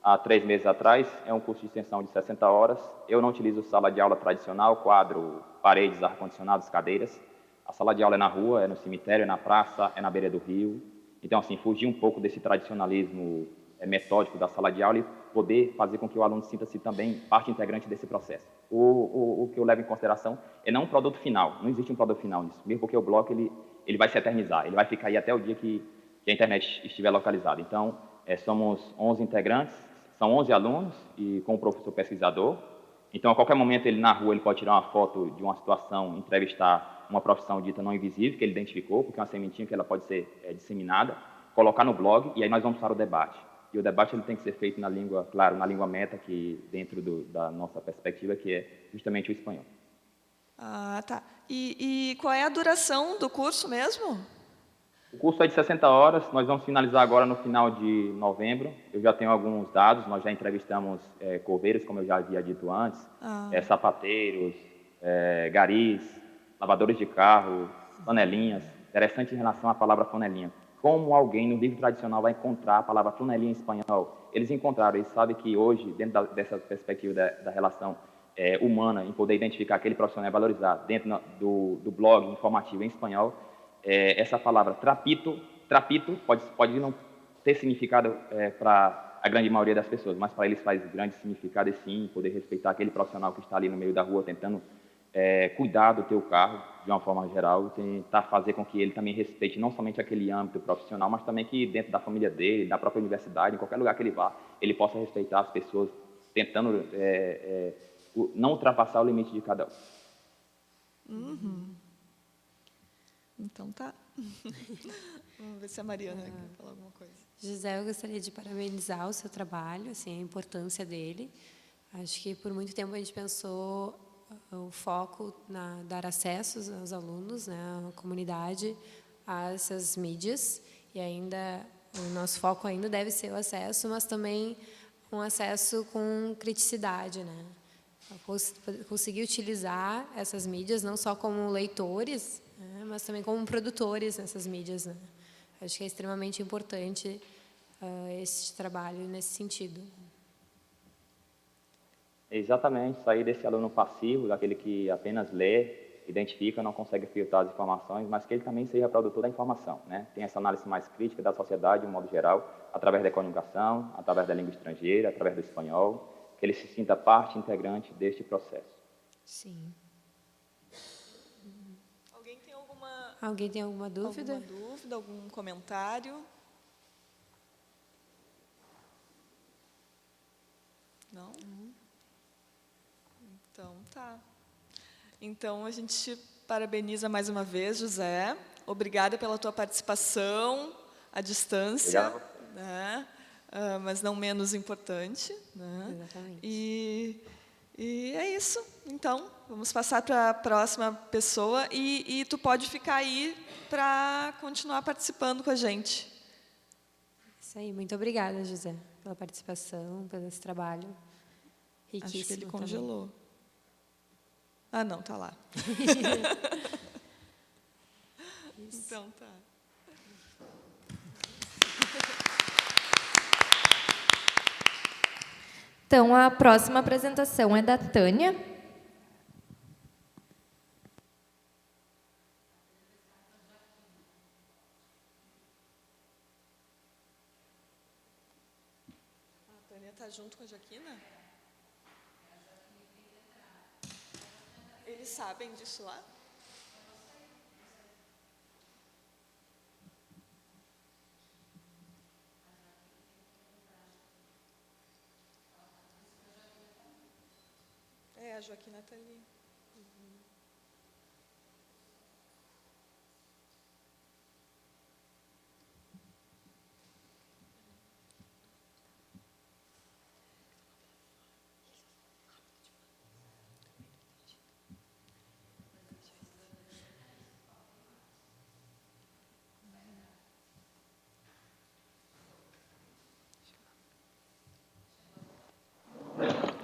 Speaker 8: há 3 meses atrás. É um curso de extensão de 60 horas. Eu não utilizo sala de aula tradicional, quadro, paredes, ar-condicionados, cadeiras. A sala de aula é na rua, é no cemitério, é na praça, é na beira do rio. Então, assim, fugir um pouco desse tradicionalismo metódico da sala de aula e poder fazer com que o aluno sinta-se também parte integrante desse processo. O que eu levo em consideração é não um produto final, não existe um produto final nisso, mesmo porque o bloco ele vai se eternizar, ele vai ficar aí até o dia que a internet estiver localizada. Então, somos 11 integrantes, são 11 alunos e com o professor pesquisador. Então, a qualquer momento, ele na rua ele pode tirar uma foto de uma situação, entrevistar uma profissão dita não invisível, que ele identificou, porque é uma sementinha que ela pode ser disseminada, colocar no blog, e aí nós vamos para o debate. E o debate ele tem que ser feito na língua, claro, na língua meta, que dentro da nossa perspectiva, que é justamente o espanhol.
Speaker 2: Ah, tá. E qual é a duração do curso mesmo?
Speaker 8: O curso é de 60 horas, nós vamos finalizar agora no final de novembro. Eu já tenho alguns dados, nós já entrevistamos coveiros, como eu já havia dito antes, sapateiros, garis, lavadores de carro, flanelinhas. Interessante em relação à palavra flanelinha. Como alguém no livro tradicional vai encontrar a palavra flanelinha em espanhol? Eles encontraram, eles sabem que hoje, dentro dessa perspectiva da relação humana, em poder identificar aquele profissional e valorizar, dentro do blog informativo em espanhol, essa palavra trapito pode não ter significado para a grande maioria das pessoas, mas para eles faz grande significado, e sim, poder respeitar aquele profissional que está ali no meio da rua tentando cuidar do teu carro, de uma forma geral, tentar fazer com que ele também respeite não somente aquele âmbito profissional, mas também que dentro da família dele, da própria universidade, em qualquer lugar que ele vá, ele possa respeitar as pessoas, tentando não ultrapassar o limite de cada um.
Speaker 2: Uhum. Então tá. Vamos ver se a Mariana quer falar alguma coisa.
Speaker 4: José, eu gostaria de parabenizar o seu trabalho, assim, a importância dele. Acho que por muito tempo a gente pensou o foco na dar acessos aos alunos, né, à comunidade, a essas mídias, e ainda o nosso foco ainda deve ser o acesso, mas também um acesso com criticidade, né? Conseguir utilizar essas mídias não só como leitores, né, mas também como produtores nessas mídias, né? Acho que é extremamente importante esse trabalho nesse sentido.
Speaker 8: Exatamente, sair desse aluno passivo, daquele que apenas lê, identifica, não consegue filtrar as informações, mas que ele também seja produtor da informação, né? Tem essa análise mais crítica da sociedade, de um modo geral, através da comunicação, através da língua estrangeira, através do espanhol, que ele se sinta parte integrante deste processo.
Speaker 4: Sim.
Speaker 2: Alguém tem
Speaker 4: alguma dúvida?
Speaker 2: Alguma dúvida, algum comentário? Não? Então, tá. Então, a gente te parabeniza mais uma vez, José. Obrigada pela tua participação à distância.
Speaker 8: Obrigado.
Speaker 2: Né? Mas não menos importante. Né?
Speaker 4: Exatamente.
Speaker 2: E é isso. Então, vamos passar para a próxima pessoa. E tu pode ficar aí para continuar participando com a gente.
Speaker 4: Isso aí. Muito obrigada, José, pela participação, pelo esse trabalho riquíssimo.
Speaker 2: Acho que ele congelou. Também. Ah, não, tá lá. Então, tá.
Speaker 6: Então, a próxima apresentação é da Tânia.
Speaker 2: A Tânia está junto com a Joaquina? Eles sabem disso lá? A Joaquina está ali.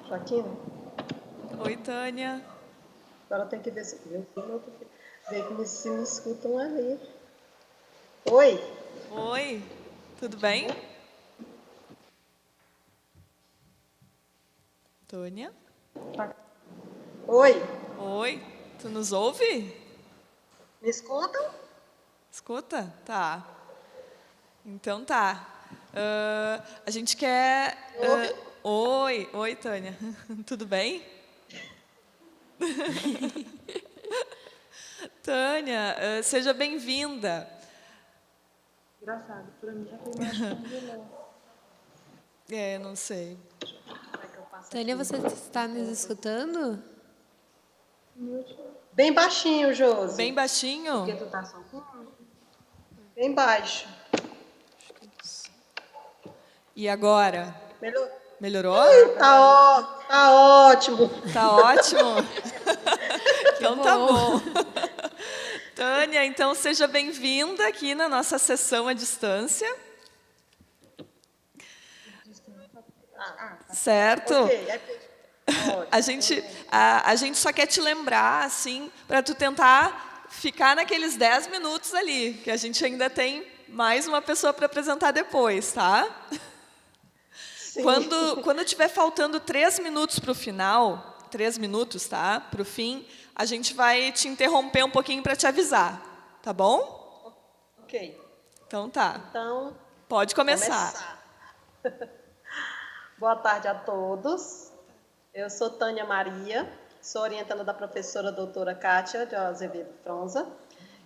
Speaker 9: Joaquina?
Speaker 2: Oi, Tânia.
Speaker 9: Agora tem que ver se me escutam ali. Oi?
Speaker 2: Oi, tudo bem? Tânia?
Speaker 9: Oi?
Speaker 2: Oi, tu nos ouve?
Speaker 9: Me escutam?
Speaker 2: Escuta? Tá. Então tá. A gente quer... Oi, Tânia. Tudo bem? Tânia, seja bem-vinda.
Speaker 9: Engraçado, para mim a imagem congelou.
Speaker 2: Não sei.
Speaker 4: Tânia, você está nos escutando?
Speaker 9: Bem baixinho, Josi.
Speaker 2: Bem baixinho?
Speaker 9: Porque tu tá só com... Bem baixo.
Speaker 2: E agora? Melhorou?
Speaker 9: Tá ótimo.
Speaker 2: Tá ótimo? Então tá bom. Tânia, então seja bem-vinda aqui na nossa sessão à distância. Certo? A gente só quer te lembrar, assim, para tu tentar ficar naqueles 10 minutos ali, que a gente ainda tem mais uma pessoa para apresentar depois, tá? Quando tiver faltando 3 minutos para o final, 3 minutos, tá? Para o fim, a gente vai te interromper um pouquinho para te avisar, tá bom?
Speaker 9: Ok.
Speaker 2: Então tá.
Speaker 9: Então,
Speaker 2: pode começar.
Speaker 9: Boa tarde a todos. Eu sou Tânia Maria, sou orientanda da professora doutora Kátia de Azevedo Fronza.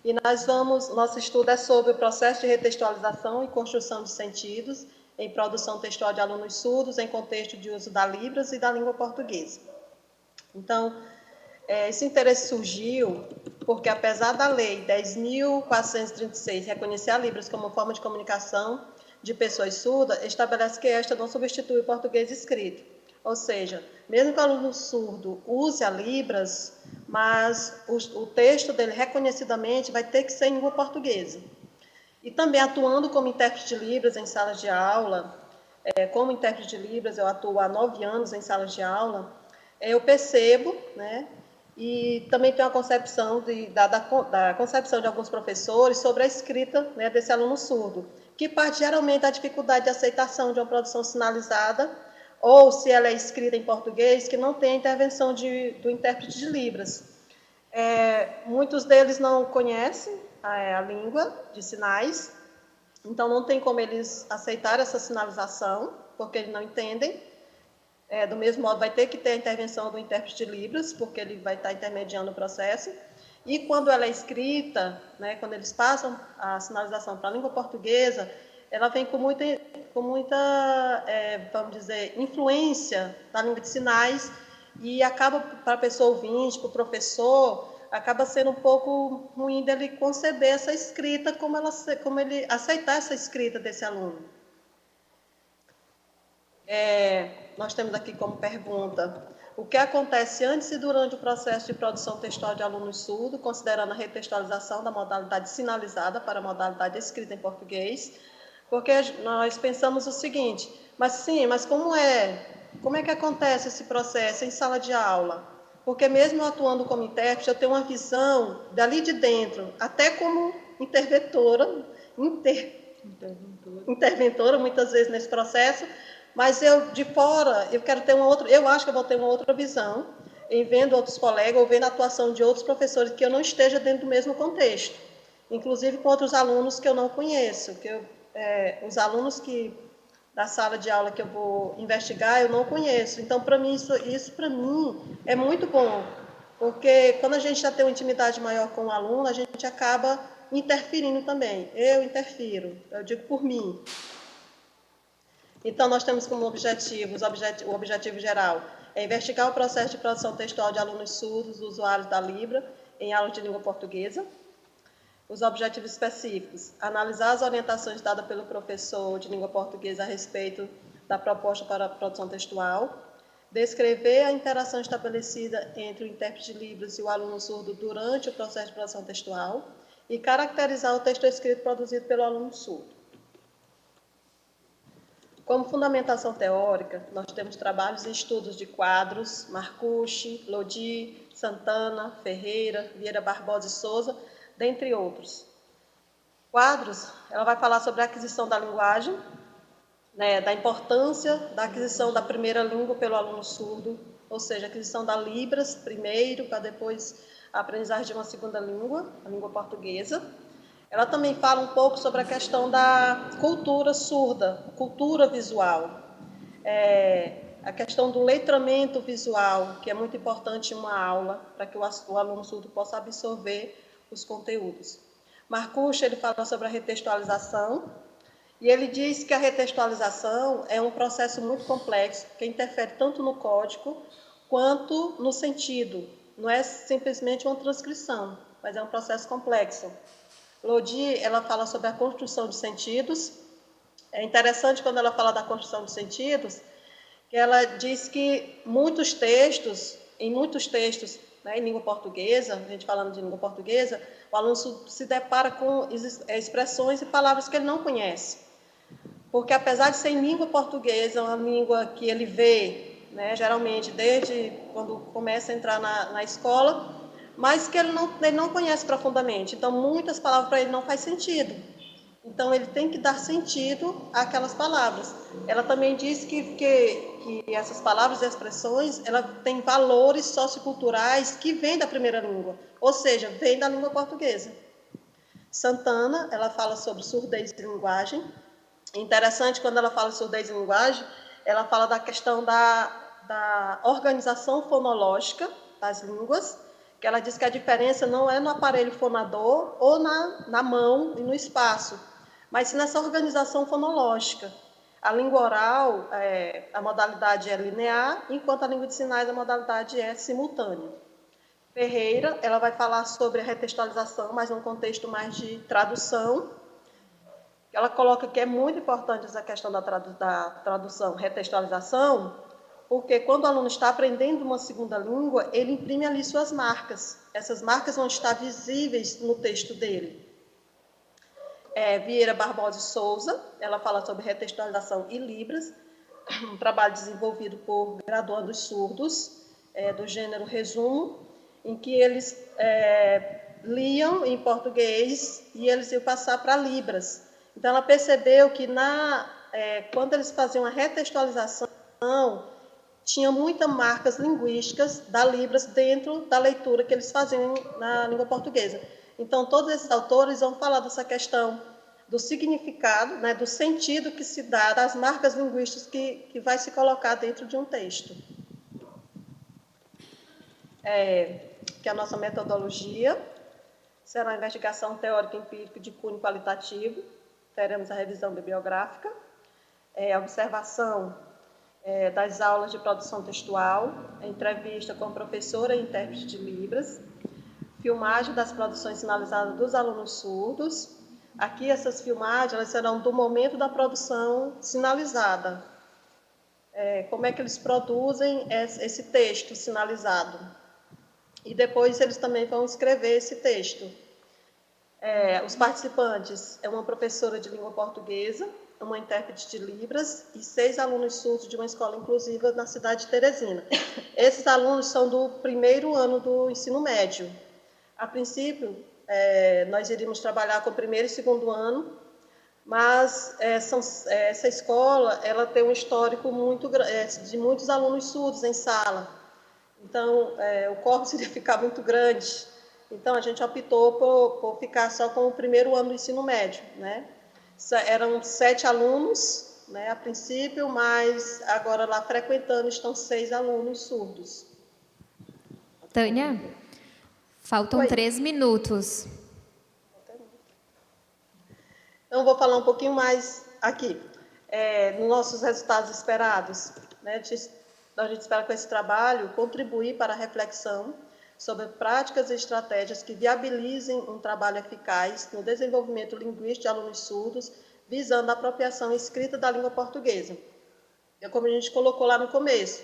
Speaker 9: E nosso estudo é sobre o processo de retextualização e construção de sentidos em produção textual de alunos surdos em contexto de uso da Libras e da língua portuguesa. Então, esse interesse surgiu porque, apesar da Lei 10.436 reconhecer a Libras como forma de comunicação de pessoas surdas, estabelece que esta não substitui o português escrito. Ou seja, mesmo que o aluno surdo use a Libras, mas o texto dele reconhecidamente vai ter que ser em língua portuguesa. E também atuando como intérprete de Libras em salas de aula, como intérprete de Libras eu atuo há 9 anos em salas de aula, eu percebo, né, e também tenho a concepção da concepção de alguns professores sobre a escrita, né, desse aluno surdo, que parte geralmente da dificuldade de aceitação de uma produção sinalizada, ou se ela é escrita em português, que não tem a intervenção do intérprete de Libras. Muitos deles não conhecem a língua de sinais, então não tem como eles aceitar essa sinalização, porque eles não entendem. Do mesmo modo, vai ter que ter a intervenção do intérprete de Libras, porque ele vai estar intermediando o processo. E quando ela é escrita, né, quando eles passam a sinalização para a língua portuguesa, ela vem com muita vamos dizer, influência da língua de sinais e acaba, para a pessoa ouvinte, para o professor, acaba sendo um pouco ruim dele conceber essa escrita, como ele aceitar essa escrita desse aluno. Nós temos aqui como pergunta: o que acontece antes e durante o processo de produção textual de alunos surdos, considerando a retextualização da modalidade sinalizada para a modalidade escrita em português? Porque nós pensamos o seguinte: mas como é que acontece esse processo em sala de aula? Porque mesmo atuando como intérprete, eu tenho uma visão dali de dentro, até como interventora muitas vezes nesse processo, mas eu de fora, eu acho que eu vou ter uma outra visão, em vendo outros colegas, ou vendo a atuação de outros professores que eu não esteja dentro do mesmo contexto, inclusive com outros alunos que eu não conheço, os alunos da sala de aula que eu vou investigar, eu não conheço. Então, para mim, isso para mim é muito bom, porque quando a gente já tem uma intimidade maior com o aluno, a gente acaba interferindo também. Eu interfiro, eu digo por mim. Então, nós temos como o objetivo geral é investigar o processo de produção textual de alunos surdos, usuários da Libra, em aulas de língua portuguesa. Os objetivos específicos: analisar as orientações dadas pelo professor de língua portuguesa a respeito da proposta para a produção textual, descrever a interação estabelecida entre o intérprete de Libras e o aluno surdo durante o processo de produção textual e caracterizar o texto escrito produzido pelo aluno surdo. Como fundamentação teórica, nós temos trabalhos e estudos de quadros, Marcucci, Lodi, Santana, Ferreira, Vieira Barbosa e Souza, dentre outros. Quadros, ela vai falar sobre a aquisição da linguagem, né, da importância da aquisição da primeira língua pelo aluno surdo, ou seja, a aquisição da Libras primeiro, para depois a aprendizagem de uma segunda língua, a língua portuguesa. Ela também fala um pouco sobre a questão da cultura surda, cultura visual, a questão do letramento visual, que é muito importante em uma aula, para que o aluno surdo possa absorver os conteúdos. Marcuse, ele fala sobre a retextualização, e ele diz que a retextualização é um processo muito complexo, que interfere tanto no código quanto no sentido. Não é simplesmente uma transcrição, mas é um processo complexo. Lodi, ela fala sobre a construção de sentidos. É interessante quando ela fala da construção de sentidos, que ela diz que em muitos textos, né, em língua portuguesa, a gente falando de língua portuguesa, o aluno se depara com expressões e palavras que ele não conhece. Porque, apesar de ser em língua portuguesa, uma língua que ele vê, né, geralmente, desde quando começa a entrar na escola, mas que ele não conhece profundamente. Então, muitas palavras para ele não faz sentido. Então, ele tem que dar sentido àquelas palavras. Ela também diz que essas palavras e expressões, ela tem valores socioculturais que vêm da primeira língua, ou seja, vêm da língua portuguesa. Santana, ela fala sobre surdez de linguagem. Interessante, quando ela fala de surdez de linguagem, ela fala da questão da organização fonológica das línguas, que ela diz que a diferença não é no aparelho fonador ou na mão e no espaço, mas sim nessa organização fonológica. A língua oral, a modalidade é linear, enquanto a língua de sinais, a modalidade é simultânea. Ferreira, ela vai falar sobre a retextualização, mas num contexto mais de tradução. Ela coloca que é muito importante essa questão da tradução, retextualização, porque quando o aluno está aprendendo uma segunda língua, ele imprime ali suas marcas. Essas marcas vão estar visíveis no texto dele. Vieira Barbosa Souza, ela fala sobre retextualização e Libras, um trabalho desenvolvido por graduandos surdos, do gênero resumo, em que eles liam em português e eles iam passar para Libras. Então, ela percebeu que quando eles faziam a retextualização, tinha muitas marcas linguísticas da Libras dentro da leitura que eles faziam na língua portuguesa. Então, todos esses autores vão falar dessa questão do significado, né, do sentido que se dá das marcas linguísticas que vai se colocar dentro de um texto. Que a nossa metodologia será uma investigação teórica e empírica de cunho qualitativo. Teremos a revisão bibliográfica, a observação das aulas de produção textual, a entrevista com professora e intérprete de Libras, filmagem das produções sinalizadas dos alunos surdos. Aqui, essas filmagens elas serão do momento da produção sinalizada. Como é que eles produzem esse texto sinalizado. E depois eles também vão escrever esse texto. Os participantes uma professora de língua portuguesa, uma intérprete de Libras e 6 alunos surdos de uma escola inclusiva na cidade de Teresina. Esses alunos são do primeiro ano do ensino médio. A princípio, nós iríamos trabalhar com o primeiro e segundo ano, mas essa escola ela tem um histórico de muitos alunos surdos em sala. Então, o corpo iria ficar muito grande. Então, a gente optou por ficar só com o primeiro ano do ensino médio, né? Eram 7 alunos, né, a princípio, mas agora lá frequentando estão 6 alunos surdos.
Speaker 6: Tânia, faltam 3 minutos.
Speaker 9: Então, vou falar um pouquinho mais aqui, nos nossos resultados esperados. Né? A gente espera com esse trabalho contribuir para a reflexão sobre práticas e estratégias que viabilizem um trabalho eficaz no desenvolvimento linguístico de alunos surdos, visando a apropriação escrita da língua portuguesa. Como a gente colocou lá no começo,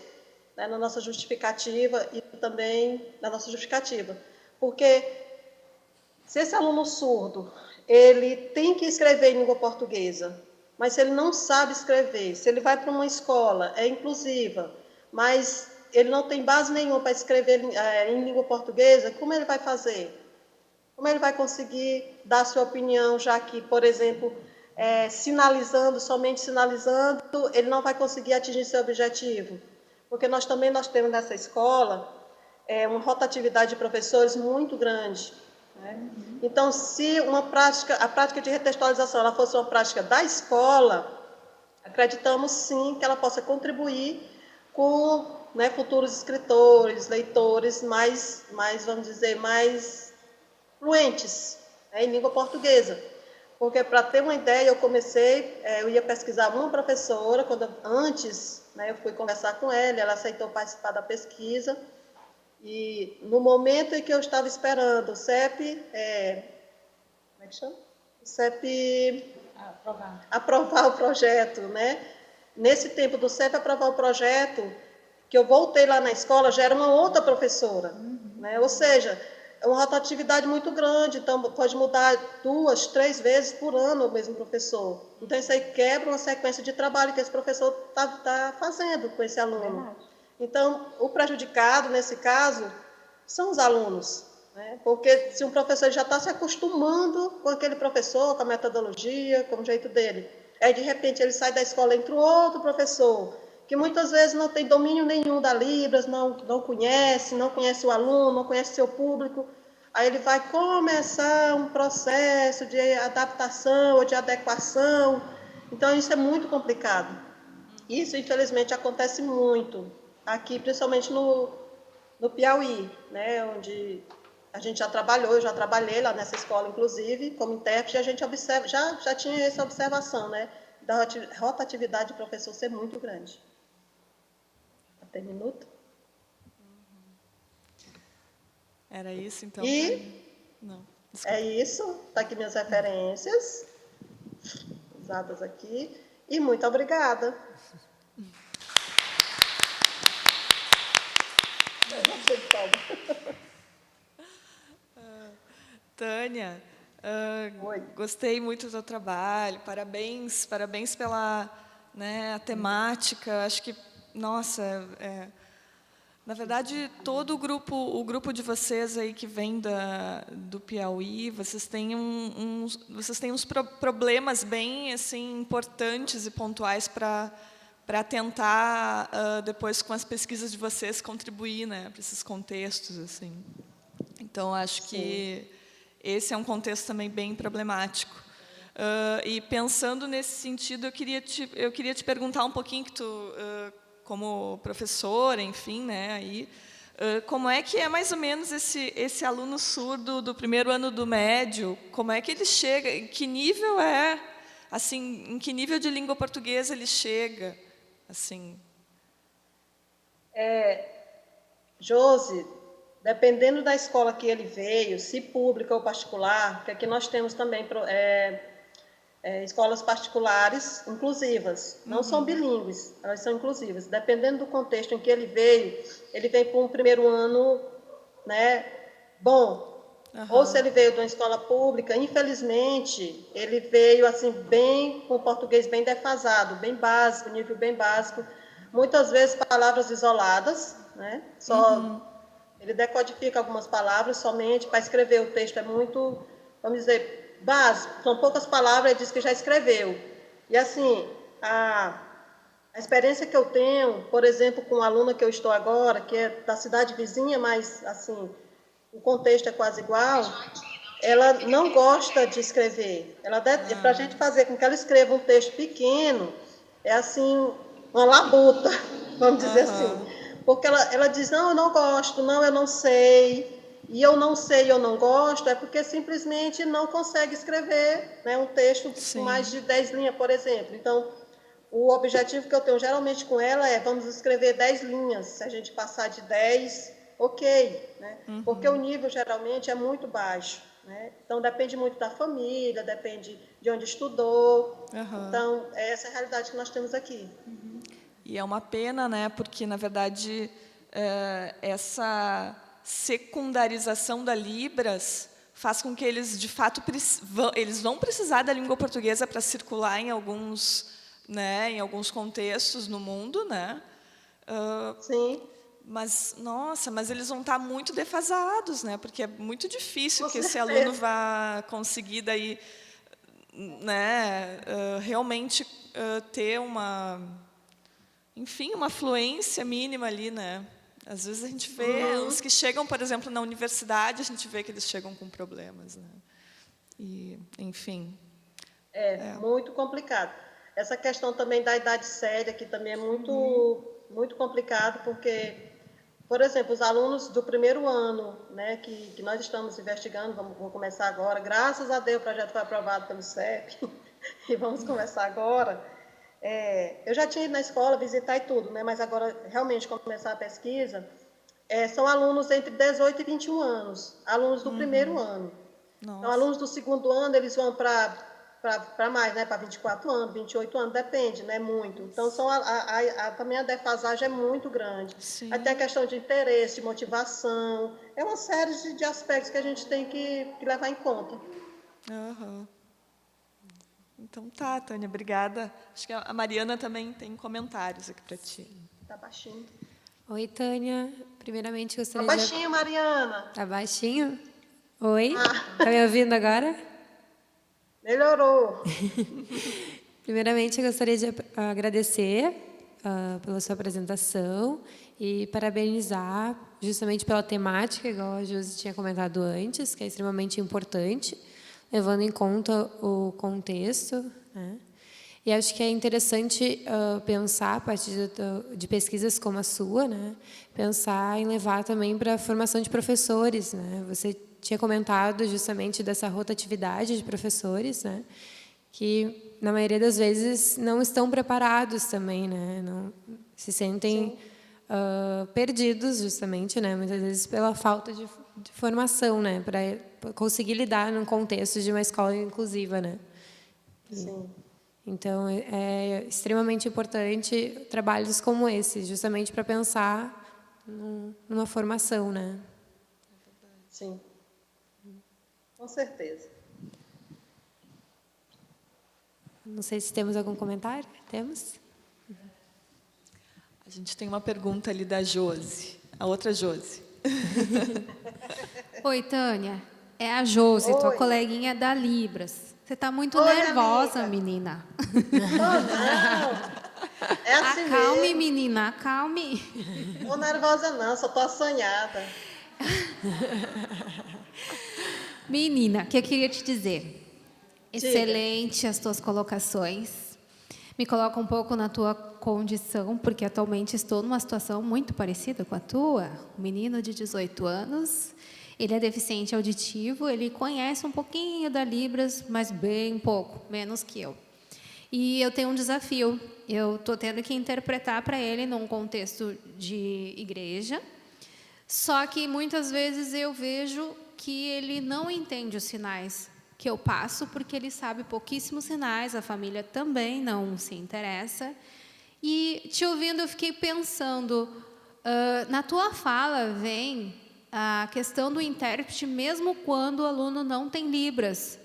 Speaker 9: né, na nossa justificativa e também na nossa justificativa. Porque se esse aluno surdo, ele tem que escrever em língua portuguesa, mas se ele não sabe escrever, se ele vai para uma escola, inclusiva, mas ele não tem base nenhuma para escrever em língua portuguesa, como ele vai fazer? Como ele vai conseguir dar sua opinião, já que, por exemplo, somente sinalizando, ele não vai conseguir atingir seu objetivo? Porque nós temos nessa escola uma rotatividade de professores muito grande. né? Então, se a prática de retextualização ela fosse uma prática da escola, acreditamos sim que ela possa contribuir com, né, futuros escritores, leitores mais, vamos dizer, mais fluentes, né, em língua portuguesa. Porque, para ter uma ideia, eu ia pesquisar uma professora, antes, né, eu fui conversar com ela aceitou participar da pesquisa, e no momento em que eu estava esperando o CEP, como é que chama? O CEP aprovar o projeto, né? Nesse tempo do CEP aprovar o projeto, que eu voltei lá na escola, já era uma outra professora, né? Ou seja, é uma rotatividade muito grande, então pode mudar 2, 3 vezes por ano o mesmo professor. Então isso aí quebra uma sequência de trabalho que esse professor está fazendo com esse aluno. Então, o prejudicado, nesse caso, são os alunos, né? Porque se um professor já está se acostumando com aquele professor, com a metodologia, com o jeito dele, aí de repente ele sai da escola, entra outro professor, que muitas vezes não tem domínio nenhum da Libras, não conhece o aluno, não conhece seu público, aí ele vai começar um processo de adaptação ou de adequação. Então, isso é muito complicado. Isso, infelizmente, acontece muito aqui, principalmente no Piauí, né, onde a gente já trabalhou, eu já trabalhei lá nessa escola, inclusive, como intérprete, e a gente observa, já tinha essa observação, né, da rotatividade do professor ser muito grande. Tem minuto?
Speaker 2: Era isso, então? Não,
Speaker 9: é isso. Está aqui minhas referências, usadas aqui. E muito obrigada.
Speaker 2: Tânia, gostei muito do teu trabalho, parabéns pela, né, a temática, acho que, nossa, na verdade, todo o grupo de vocês aí que vem do Piauí, vocês têm uns problemas bem assim, importantes e pontuais para tentar, depois, com as pesquisas de vocês, contribuir, né, para esses contextos. Assim. Então, acho que esse é um contexto também bem problemático. E, pensando nesse sentido, eu queria te perguntar um pouquinho, que tu, como professora, enfim, né, aí, como é que é mais ou menos esse aluno surdo do primeiro ano do médio? Como é que ele chega? Em que nível assim, em que nível de língua portuguesa ele chega? Assim.
Speaker 9: Josi, dependendo da escola que ele veio, se pública ou particular, porque aqui nós temos também escolas particulares inclusivas, não são bilíngues, elas são inclusivas. Dependendo do contexto em que ele vem para um primeiro ano, né, bom. Ou se ele veio de uma escola pública, infelizmente, ele veio assim com português bem defasado, bem básico, nível bem básico. Muitas vezes palavras isoladas, né? Ele decodifica algumas palavras somente para escrever. O texto é muito, vamos dizer, básico. São poucas palavras, ele diz que já escreveu. E assim, a experiência que eu tenho, por exemplo, com a aluna que eu estou agora, que é da cidade vizinha, mas assim, o contexto é quase igual, ela não gosta de escrever. Para a gente fazer com que ela escreva um texto pequeno, é assim, uma labuta, vamos dizer assim. Porque ela diz, não, eu não gosto, não, eu não sei. E eu não sei, eu não gosto, é porque simplesmente não consegue escrever, né, um texto com mais de 10 linhas, por exemplo. Então, o objetivo que eu tenho geralmente com ela é, vamos escrever 10 linhas. Se a gente passar de 10, ok, né? Porque o nível geralmente é muito baixo, né? Então depende muito da família, depende de onde estudou. Então essa é a realidade que nós temos aqui.
Speaker 2: E é uma pena, né? Porque na verdade essa secundarização da Libras faz com que eles de fato eles vão precisar da língua portuguesa para circular em alguns, né, em alguns contextos no mundo, né?
Speaker 9: Sim.
Speaker 2: Mas, nossa, eles vão estar muito defasados, né? Porque é muito difícil que esse aluno vá conseguir daí, né, realmente ter uma fluência mínima ali, né? Às vezes a gente vê os que chegam, por exemplo, na universidade, a gente vê que eles chegam com problemas, né? E, enfim.
Speaker 9: Muito complicado. Essa questão também da idade séria, que também é muito complicado, porque, por exemplo, os alunos do primeiro ano, né, que nós estamos investigando, vou começar agora, graças a Deus o projeto foi aprovado pelo CEP, e vamos começar agora. Eu já tinha ido na escola visitar e tudo, né, mas agora realmente começar a pesquisa, são alunos entre 18 e 21 anos, alunos do primeiro ano.
Speaker 2: Nossa.
Speaker 9: Então, alunos do segundo ano, eles vão para mais, né, para 24 anos, 28 anos, depende, né, muito. Então, também a defasagem é muito grande.
Speaker 2: Sim.
Speaker 9: Aí tem a questão de interesse, de motivação, é uma série de aspectos que a gente tem que levar em conta.
Speaker 2: Uhum. Então tá, Tânia, obrigada. Acho que a Mariana também tem comentários aqui para ti.
Speaker 9: Tá baixinho.
Speaker 4: Oi, Tânia. Primeiramente, gostaria
Speaker 9: Tá baixinho, Mariana.
Speaker 4: Tá baixinho? Oi? Tá me ouvindo agora?
Speaker 9: Melhorou.
Speaker 4: Primeiramente, eu gostaria de agradecer pela sua apresentação e parabenizar justamente pela temática, igual a Josi tinha comentado antes, que é extremamente importante, levando em conta o contexto, né? E acho que é interessante pensar, a partir de pesquisas como a sua, né? Pensar em levar também para a formação de professores, né? Você tinha comentado justamente dessa rotatividade de professores, né? Que, na maioria das vezes, não estão preparados também, né? Não, se sentem perdidos, justamente, né? Muitas vezes pela falta de formação, né? Para conseguir lidar num contexto de uma escola inclusiva, né?
Speaker 9: Sim.
Speaker 4: Então, é extremamente importante trabalhos como esse, justamente para pensar numa formação, né?
Speaker 9: Sim. Com certeza.
Speaker 4: Não sei se temos algum comentário. Temos?
Speaker 2: A gente tem uma pergunta ali da Josi, a outra Josi.
Speaker 10: Oi, Tânia. É a Josi, tua coleguinha da Libras. Você está muito nervosa, menina.
Speaker 9: Não. É assim
Speaker 10: acalme,
Speaker 9: mesmo.
Speaker 10: menina, acalme.
Speaker 9: Não tô nervosa não, só tô assanhada.
Speaker 10: Menina, o que eu queria te dizer? Excelente as tuas colocações. Me coloca um pouco na tua condição, porque atualmente estou numa situação muito parecida com a tua. Um menino de 18 anos, ele é deficiente auditivo, ele conhece um pouquinho da Libras, mas bem pouco, menos que eu. E eu tenho um desafio. Eu estou tendo que interpretar para ele num contexto de igreja, só que muitas vezes eu vejo que ele não entende os sinais que eu passo, porque ele sabe pouquíssimos sinais, a família também não se interessa. E, te ouvindo, eu fiquei pensando, na tua fala vem a questão do intérprete, mesmo quando o aluno não tem Libras.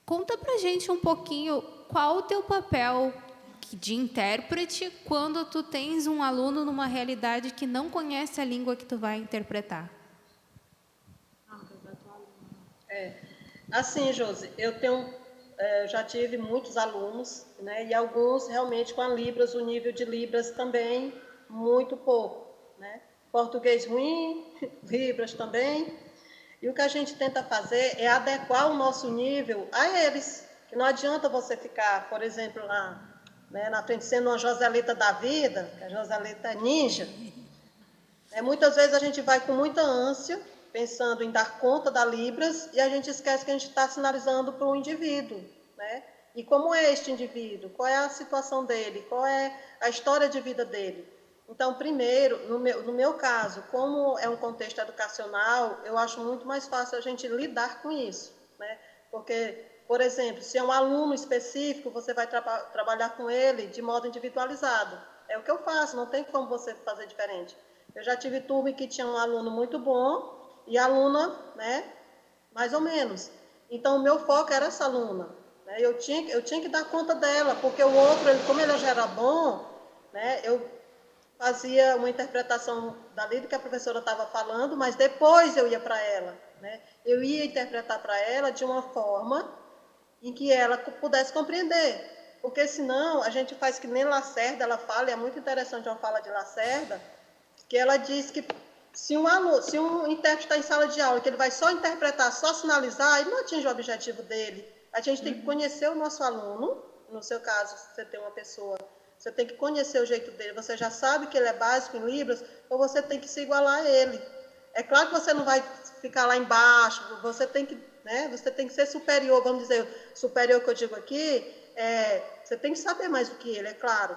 Speaker 10: Conta pra gente um pouquinho qual o teu papel de intérprete quando tu tens um aluno numa realidade que não conhece a língua que tu vai interpretar.
Speaker 9: Assim, Josi, eu já tive muitos alunos, né, e alguns realmente com a Libras, o nível de Libras também muito pouco, né? Português ruim, Libras também. E o que a gente tenta fazer é adequar o nosso nível a eles. Que não adianta você ficar, por exemplo, na frente sendo uma Joselita da vida, que a Joselita é ninja. Muitas vezes a gente vai com muita ânsia, pensando em dar conta da Libras, e a gente esquece que a gente está sinalizando para um indivíduo, né? E como é este indivíduo? Qual é a situação dele? Qual é a história de vida dele? Então, primeiro, no meu caso, como é um contexto educacional, eu acho muito mais fácil a gente lidar com isso, né? Porque, por exemplo, se é um aluno específico, você vai trabalhar com ele de modo individualizado. É o que eu faço, não tem como você fazer diferente. Eu já tive turma que tinha um aluno muito bom e aluna, né, mais ou menos. Então, o meu foco era essa aluna, né? Eu tinha que dar conta dela, porque o outro, como ele já era bom, né, eu fazia uma interpretação dali do que a professora estava falando, mas depois eu ia para ela, né? Eu ia interpretar para ela de uma forma em que ela pudesse compreender, porque senão a gente faz que nem Lacerda, ela fala, e é muito interessante uma fala de Lacerda, que ela diz que se um intérprete está em sala de aula, que ele vai só interpretar, só sinalizar, ele não atinge o objetivo dele. A gente tem que conhecer o nosso aluno. No seu caso, você tem uma pessoa, você tem que conhecer o jeito dele. Você já sabe que ele é básico em Libras, ou você tem que se igualar a ele. É claro que você não vai ficar lá embaixo, você tem que, né, você tem que ser superior, vamos dizer, superior que eu digo aqui, você tem que saber mais do que ele, é claro.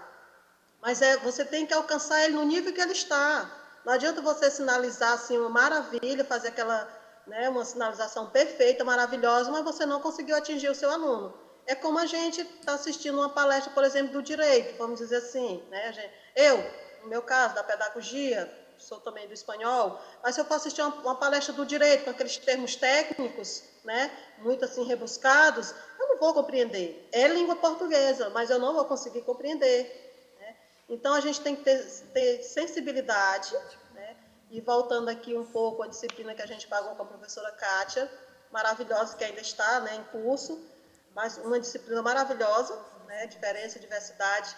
Speaker 9: Mas você tem que alcançar ele no nível que ele está. Não adianta você sinalizar assim uma maravilha, fazer aquela, né, uma sinalização perfeita, maravilhosa, mas você não conseguiu atingir o seu aluno. É como a gente está assistindo uma palestra, por exemplo, do direito, vamos dizer assim, né? No meu caso, da pedagogia, sou também do espanhol, mas se eu for assistir uma palestra do direito com aqueles termos técnicos, né, muito assim rebuscados, eu não vou compreender. É língua portuguesa, mas eu não vou conseguir compreender. Então, a gente tem que ter sensibilidade, né? E voltando aqui um pouco à disciplina que a gente pagou com a professora Kátia, maravilhosa, que ainda está, né, em curso, mas uma disciplina maravilhosa, né, diferença, diversidade,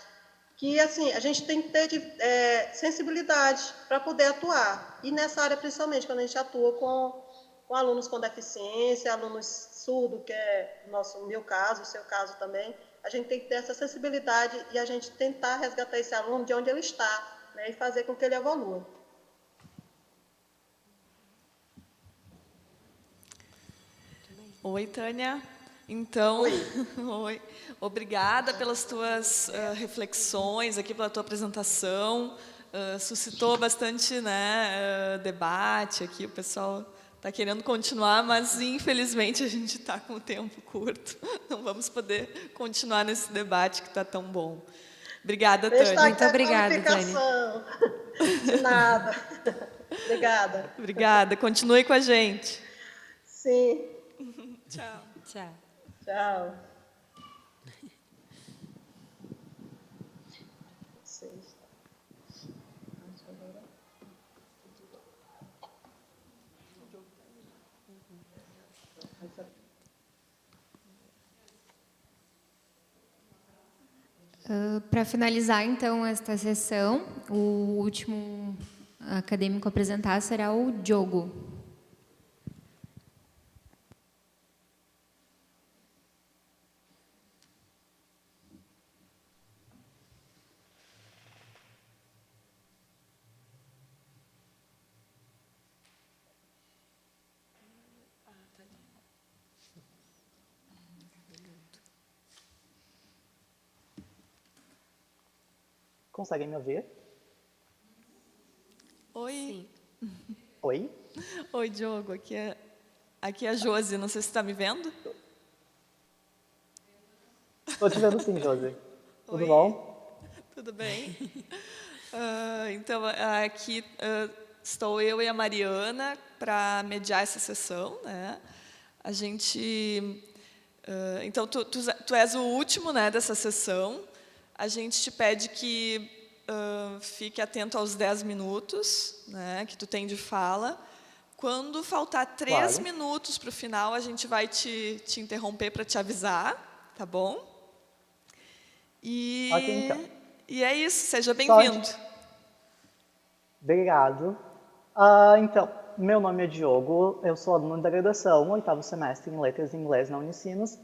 Speaker 9: que assim, a gente tem que ter sensibilidade para poder atuar. E nessa área, principalmente, quando a gente atua com alunos com deficiência, alunos surdos, que é o meu caso, o seu caso também, a gente tem que ter essa sensibilidade e a gente tentar resgatar esse aluno de onde ele está, né, e fazer com que ele evolua.
Speaker 2: Oi, Tânia. Então, oi. Obrigada pelas tuas reflexões aqui, pela tua apresentação. Suscitou bastante, né, debate aqui, o pessoal está querendo continuar, mas infelizmente a gente está com o tempo curto. Não vamos poder continuar nesse debate que está tão bom. Obrigada, Tânia.
Speaker 4: Muito obrigada, Tânia.
Speaker 9: De nada. Obrigada.
Speaker 2: Obrigada. Continue com a gente.
Speaker 9: Sim.
Speaker 2: Tchau.
Speaker 4: Tchau.
Speaker 9: Tchau.
Speaker 3: Para finalizar, então, esta sessão, o último acadêmico a apresentar será o Diogo.
Speaker 11: Conseguem me ouvir?
Speaker 2: Oi. Sim.
Speaker 11: Oi?
Speaker 2: Oi, Diogo. Aqui é a Josi. Não sei se está me vendo.
Speaker 11: Estou te vendo sim, Josi. Tudo bom?
Speaker 2: Tudo bem. Então, aqui estou eu e a Mariana para mediar essa sessão, né? A gente... então, tu és o último, né, dessa sessão. A gente te pede que fique atento aos 10 minutos, né, que tu tem de fala. Quando faltar 3 minutos para o final, a gente vai te interromper para te avisar, tá bom? E,
Speaker 11: ok, então.
Speaker 2: E é isso, seja bem-vindo.
Speaker 11: Obrigado. Então, meu nome é Diogo, eu sou aluno da graduação, 8º semestre em Letras em Inglês na Unicinos.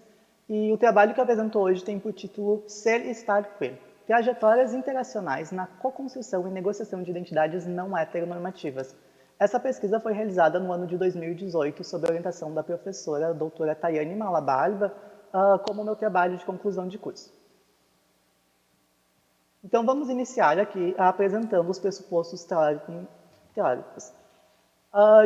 Speaker 11: E o trabalho que eu apresento hoje tem por título Ser e Estar Queer, trajetórias interacionais na co-construção e negociação de identidades não heteronormativas. Essa pesquisa foi realizada no ano de 2018 sob a orientação da professora doutora Tayane Malabarba, como meu trabalho de conclusão de curso. Então vamos iniciar aqui apresentando os pressupostos teóricos.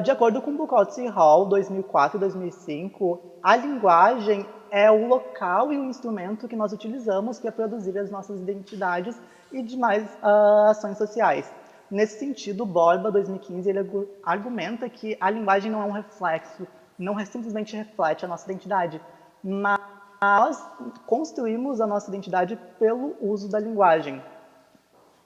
Speaker 11: De acordo com Buchholz e Hall, 2004 e 2005, a linguagem é o local e o instrumento que nós utilizamos para produzir as nossas identidades e demais ações sociais. Nesse sentido, Borba, 2015, ele argumenta que a linguagem não é um reflexo, não simplesmente reflete a nossa identidade, mas nós construímos a nossa identidade pelo uso da linguagem.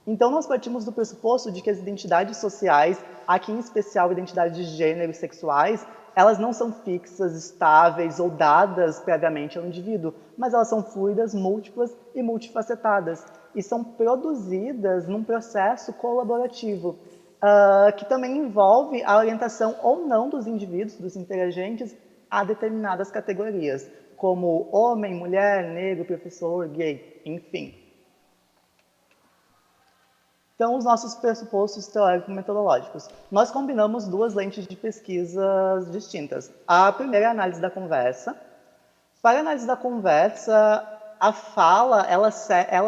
Speaker 11: Então, nós partimos do pressuposto de que as identidades sociais, aqui em especial identidades de gênero e sexuais, elas não são fixas, estáveis ou dadas previamente ao indivíduo, mas elas são fluidas, múltiplas e multifacetadas, e são produzidas num processo colaborativo. que também envolve a orientação ou não dos indivíduos, dos interagentes, a determinadas categorias, como homem, mulher, negro, professor, gay, enfim. Então, os nossos pressupostos teórico-metodológicos. Nós combinamos duas lentes de pesquisas distintas. A primeira é a análise da conversa. Para a análise da conversa, a fala, ela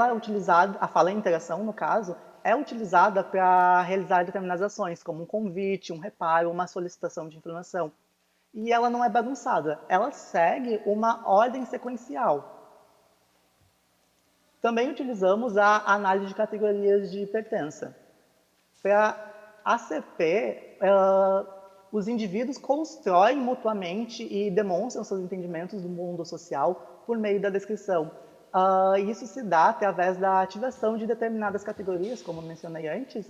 Speaker 11: é utilizada, a fala e a interação, no caso, é utilizada para realizar determinadas ações, como um convite, um reparo, uma solicitação de informação. E ela não é bagunçada, ela segue uma ordem sequencial. Também utilizamos a análise de categorias de pertença. Para a ACP, os indivíduos constroem mutuamente e demonstram seus entendimentos do mundo social por meio da descrição. Isso se dá através da ativação de determinadas categorias, como mencionei antes.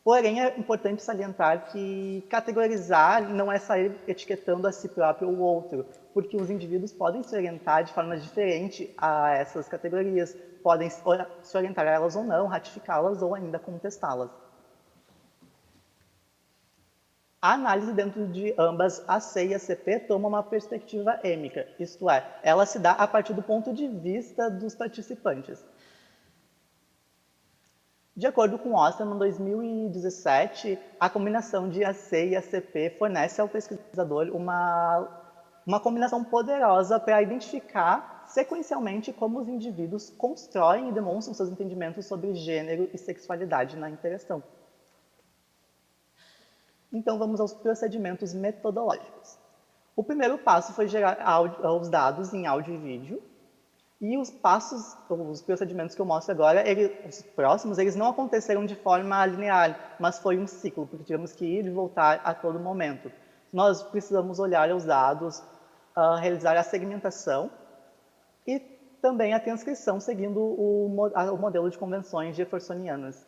Speaker 11: Porém, é importante salientar que categorizar não é sair etiquetando a si próprio ou outro, porque os indivíduos podem se orientar de forma diferente a essas categorias, podem se orientar a elas ou não, ratificá-las ou ainda contestá-las. A análise dentro de ambas AC e ACP toma uma perspectiva êmica, isto é, ela se dá a partir do ponto de vista dos participantes. De acordo com Osterman, em 2017, a combinação de AC e ACP fornece ao pesquisador uma combinação poderosa para identificar sequencialmente como os indivíduos constroem e demonstram seus entendimentos sobre gênero e sexualidade na interação. Então, vamos aos procedimentos metodológicos. O primeiro passo foi gerar os dados em áudio e vídeo. E os procedimentos que eu mostro agora, os próximos, eles não aconteceram de forma linear, mas foi um ciclo, porque tivemos que ir e voltar a todo momento. Nós precisamos olhar os dados, realizar a segmentação e também a transcrição, seguindo o modelo de convenções jeffersonianas.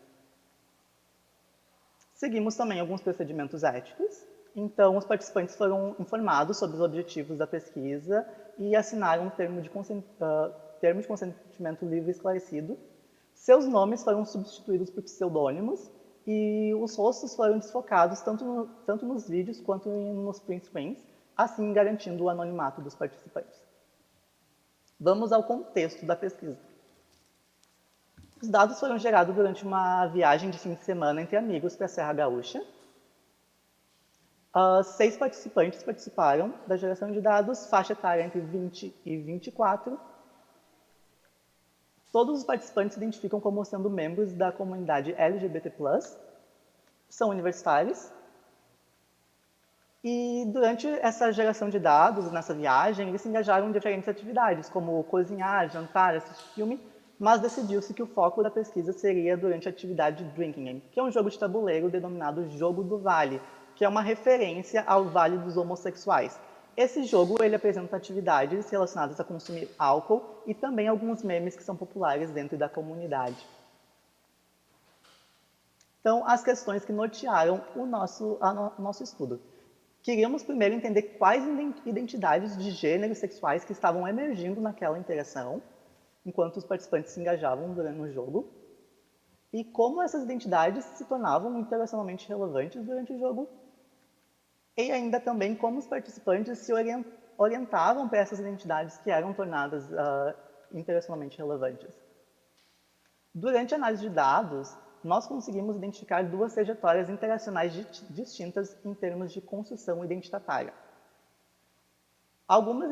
Speaker 11: Seguimos também alguns procedimentos éticos. Então, os participantes foram informados sobre os objetivos da pesquisa e assinaram um termo de consentimento livre e esclarecido. Seus nomes foram substituídos por pseudônimos e os rostos foram desfocados tanto nos vídeos quanto nos print screens, assim garantindo o anonimato dos participantes. Vamos ao contexto da pesquisa. Os dados foram gerados durante uma viagem de fim de semana entre amigos para a Serra Gaúcha. 6 participantes participaram da geração de dados, faixa etária entre 20 e 24. Todos os participantes se identificam como sendo membros da comunidade LGBT+, são universitários. E durante essa geração de dados, nessa viagem, eles se engajaram em diferentes atividades, como cozinhar, jantar, assistir filme, mas decidiu-se que o foco da pesquisa seria durante a atividade Drinking Game, que é um jogo de tabuleiro denominado Jogo do Vale, que é uma referência ao Vale dos Homossexuais. Esse jogo ele apresenta atividades relacionadas a consumir álcool e também alguns memes que são populares dentro da comunidade. Então, as questões que nortearam o nosso estudo. Queríamos primeiro entender quais identidades de gêneros sexuais que estavam emergindo naquela interação, enquanto os participantes se engajavam durante o jogo, e como essas identidades se tornavam interacionalmente relevantes durante o jogo, e ainda também como os participantes se orientavam para essas identidades que eram tornadas interacionalmente relevantes. Durante a análise de dados, nós conseguimos identificar 2 trajetórias interacionais distintas em termos de construção identitatária. Algumas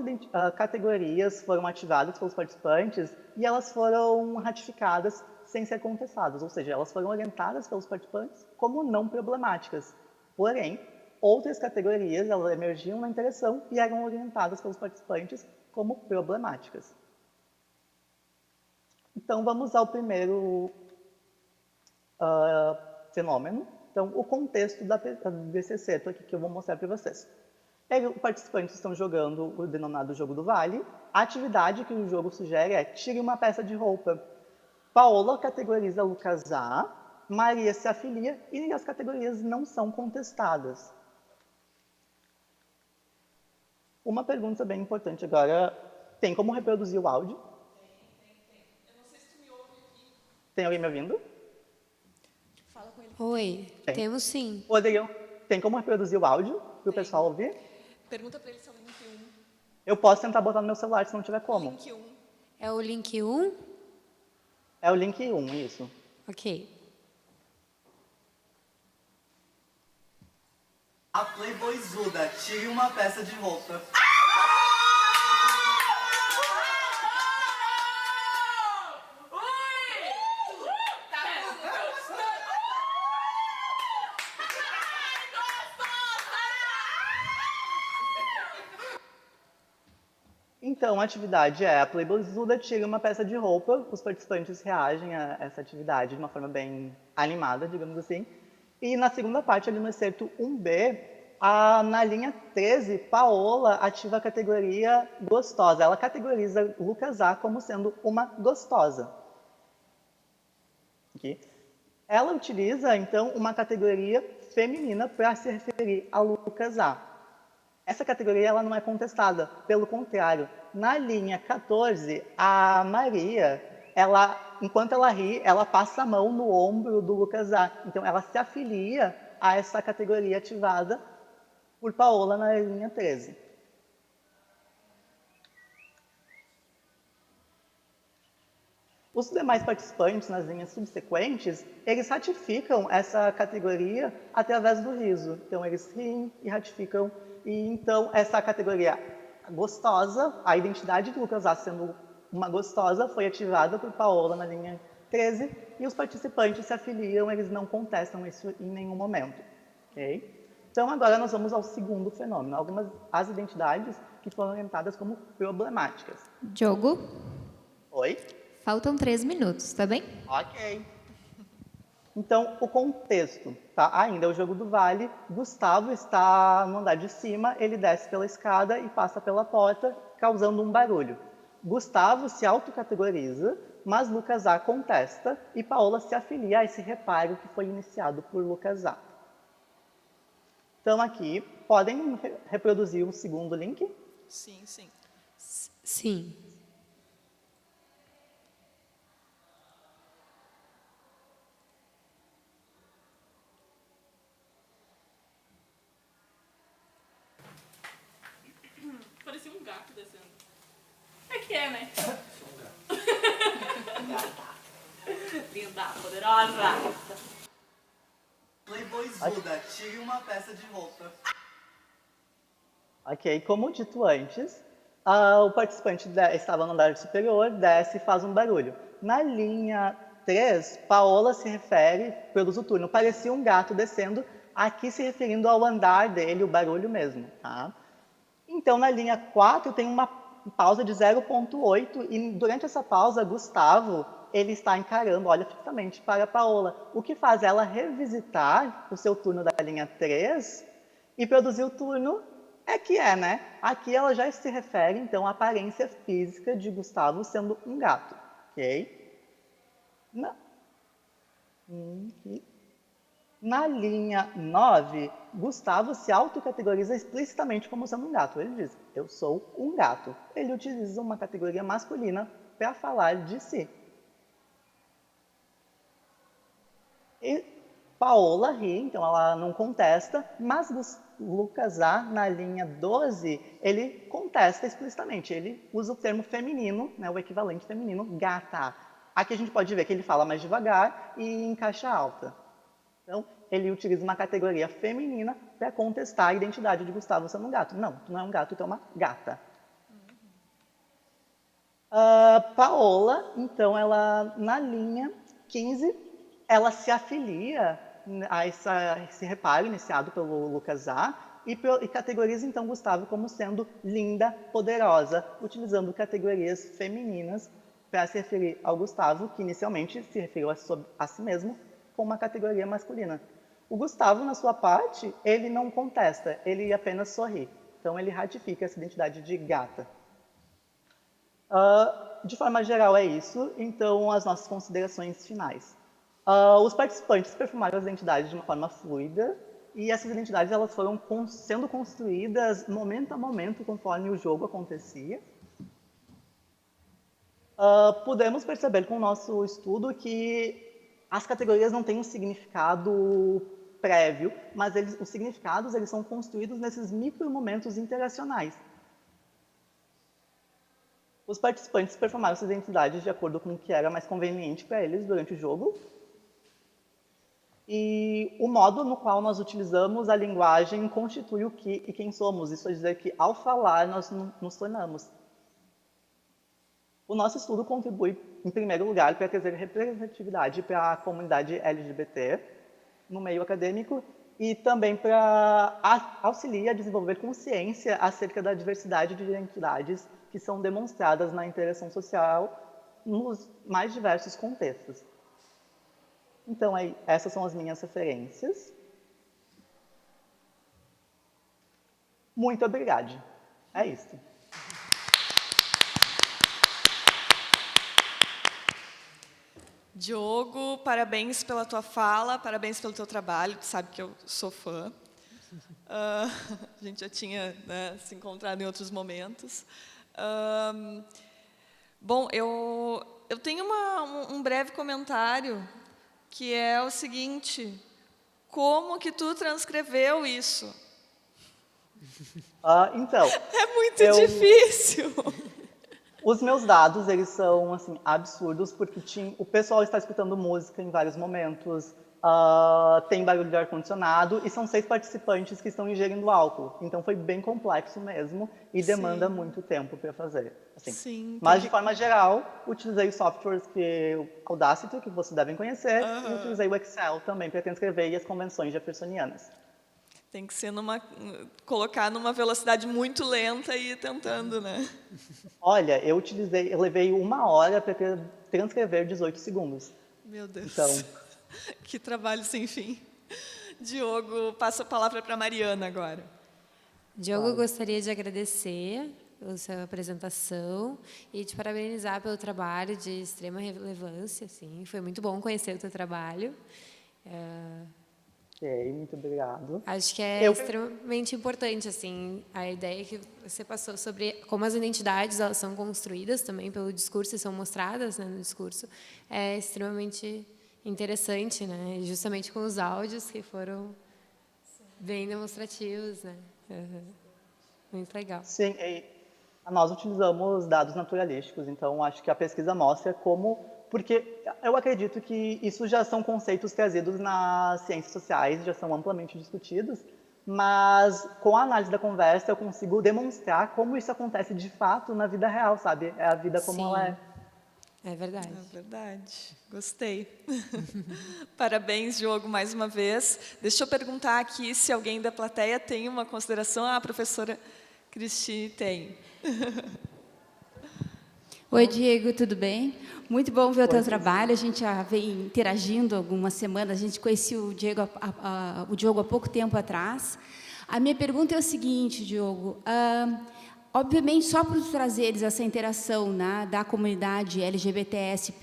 Speaker 11: categorias foram ativadas pelos participantes e elas foram ratificadas sem ser contestadas, ou seja, elas foram orientadas pelos participantes como não problemáticas. Porém, outras categorias elas emergiam na interação e eram orientadas pelos participantes como problemáticas. Então, vamos ao primeiro fenômeno. Então, o contexto desse setor aqui que eu vou mostrar para vocês. Os participantes estão jogando o denominado Jogo do Vale. A atividade que o jogo sugere é tire uma peça de roupa. Paola categoriza Lucas A, Maria se afilia e as categorias não são contestadas. Uma pergunta bem importante agora, tem como reproduzir o áudio?
Speaker 2: Tem. Eu não sei se tu me ouve aqui.
Speaker 11: Tem alguém me ouvindo?
Speaker 4: Oi,
Speaker 11: Tem.
Speaker 4: temos sim.
Speaker 11: Tem como reproduzir o áudio para o pessoal ouvir?
Speaker 2: Pergunta para ele se é o link 1.
Speaker 11: Eu posso tentar botar no meu celular se não tiver como.
Speaker 2: Link 1.
Speaker 4: É o link 1?
Speaker 11: É o link 1, isso.
Speaker 4: Ok.
Speaker 12: A Playboyzuda, tire uma peça de roupa.
Speaker 11: Então, a atividade é a Playboyzuda tira uma peça de roupa, os participantes reagem a essa atividade de uma forma bem animada, digamos assim. E na segunda parte, ali no excerto 1B, na linha 13, Paola ativa a categoria gostosa. Ela categoriza Lucas A como sendo uma gostosa. Aqui. Ela utiliza, então, uma categoria feminina para se referir a Lucas A. Essa categoria ela não é contestada, pelo contrário. Na linha 14, a Maria, enquanto ela ri, ela passa a mão no ombro do Lucas A. Então, ela se afilia a essa categoria ativada por Paola na linha 13. Os demais participantes nas linhas subsequentes, eles ratificam essa categoria através do riso. Então, eles riem e ratificam. E então, essa categoria gostosa, a identidade de Lucas A sendo uma gostosa, foi ativada por Paola na linha 13, e os participantes se afiliam, eles não contestam isso em nenhum momento. Okay? Então, agora nós vamos ao segundo fenômeno, as identidades que foram orientadas como problemáticas.
Speaker 6: Diogo?
Speaker 11: Oi?
Speaker 6: Faltam 3 minutos, tá bem?
Speaker 11: Ok. Então, o contexto, tá? Ainda é o jogo do vale. Gustavo está no andar de cima, ele desce pela escada e passa pela porta, causando um barulho. Gustavo se autocategoriza, mas Lucas A contesta e Paola se afilia a esse reparo que foi iniciado por Lucas A. Então, aqui, podem reproduzir o segundo link?
Speaker 2: Sim, sim.
Speaker 4: Sim.
Speaker 2: Parecia um gato descendo. É que é, né? Linda, poderosa.
Speaker 12: Playboyzuda, tire uma peça de roupa.
Speaker 11: Ok, como dito antes, o participante estava no andar superior, desce e faz um barulho. Na linha 3, Paola se refere, produz o turno, parecia um gato descendo, aqui se referindo ao andar dele, o barulho mesmo, tá? Então, na linha 4, tem uma pausa de 0,8 e durante essa pausa, Gustavo, ele está encarando, olha fixamente para Paola, o que faz ela revisitar o seu turno da linha 3 e produzir o turno né? Aqui ela já se refere, então, à aparência física de Gustavo sendo um gato, ok? Na linha 9, Gustavo se autocategoriza explicitamente como sendo um gato. Ele diz, eu sou um gato. Ele utiliza uma categoria masculina para falar de si. E Paola ri, então ela não contesta, mas Lucas A, na linha 12, ele contesta explicitamente. Ele usa o termo feminino, né, o equivalente feminino, gata. Aqui a gente pode ver que ele fala mais devagar e em caixa alta. Então, ele utiliza uma categoria feminina para contestar a identidade de Gustavo sendo um gato. Não, tu não é um gato, tu é uma gata. Paola, então, ela na linha 15, ela se afilia a esse reparo iniciado pelo Lucas A e categoriza, então, Gustavo como sendo linda, poderosa, utilizando categorias femininas para se referir ao Gustavo, que inicialmente se referiu a si mesmo com uma categoria masculina. O Gustavo, na sua parte, ele não contesta, ele apenas sorri. Então, ele ratifica essa identidade de gata. De forma geral, é isso. Então, as nossas considerações finais. Os participantes performaram as identidades de uma forma fluida e essas identidades elas foram sendo construídas momento a momento, conforme o jogo acontecia. Pudemos perceber com o nosso estudo que as categorias não têm um significado prévio, mas os significados eles são construídos nesses micromomentos interacionais. Os participantes performaram suas identidades de acordo com o que era mais conveniente para eles durante o jogo. E o modo no qual nós utilizamos a linguagem constitui o que e quem somos. Isso quer dizer que, ao falar, nós nos tornamos. O nosso estudo contribui, em primeiro lugar, para trazer representatividade para a comunidade LGBT no meio acadêmico e também para auxiliar a desenvolver consciência acerca da diversidade de identidades que são demonstradas na interação social nos mais diversos contextos. Então, essas são as minhas referências. Muito obrigado. É isso.
Speaker 2: Diogo, parabéns pela tua fala, parabéns pelo teu trabalho, tu sabe que eu sou fã. A gente já tinha, né, se encontrado em outros momentos. Bom, eu tenho um breve comentário, que é o seguinte: como que tu transcreveu isso?
Speaker 11: Então,
Speaker 2: é muito difícil.
Speaker 11: Os meus dados, eles são assim, absurdos, porque o pessoal está escutando música em vários momentos, tem barulho de ar-condicionado, e são 6 participantes que estão ingerindo álcool. Então, foi bem complexo mesmo, e demanda muito tempo para fazer. Assim.
Speaker 2: Sim,
Speaker 11: mas, de forma geral, utilizei softwares que o Audacity, que vocês devem conhecer, e utilizei o Excel também para transcrever e as convenções jeffersonianas.
Speaker 2: Tem que ser colocar numa velocidade muito lenta e ir tentando, né?
Speaker 11: Olha, eu levei 1 hora para transcrever 18 segundos.
Speaker 2: Meu Deus.
Speaker 11: Então,
Speaker 2: que trabalho sem fim. Diogo, passo a palavra para a Mariana agora.
Speaker 4: Diogo, eu gostaria de agradecer pela sua apresentação e te parabenizar pelo trabalho de extrema relevância. Assim. Foi muito bom conhecer o teu trabalho.
Speaker 11: Muito obrigado.
Speaker 4: Acho que é extremamente importante assim, a ideia que você passou sobre como as identidades elas são construídas também pelo discurso e são mostradas, né, no discurso. É extremamente interessante, né? Justamente com os áudios que foram bem demonstrativos, né? Muito legal.
Speaker 11: Sim, nós utilizamos dados naturalísticos, então acho que a pesquisa mostra como... Porque eu acredito que isso já são conceitos trazidos nas ciências sociais, já são amplamente discutidos, mas com a análise da conversa eu consigo demonstrar como isso acontece de fato na vida real, sabe? É a vida como ela é.
Speaker 4: É verdade.
Speaker 2: É verdade. Gostei. Parabéns, Diogo, mais uma vez. Deixa eu perguntar aqui se alguém da plateia tem uma consideração. A professora Cristine tem.
Speaker 13: Oi, Diego, tudo bem? Muito bom ver o teu trabalho. A gente já vem interagindo algumas semanas. A gente conheceu o Diogo há pouco tempo atrás. A minha pergunta é o seguinte, Diogo. Obviamente, só por trazeres essa interação, né, da comunidade LGBTS+,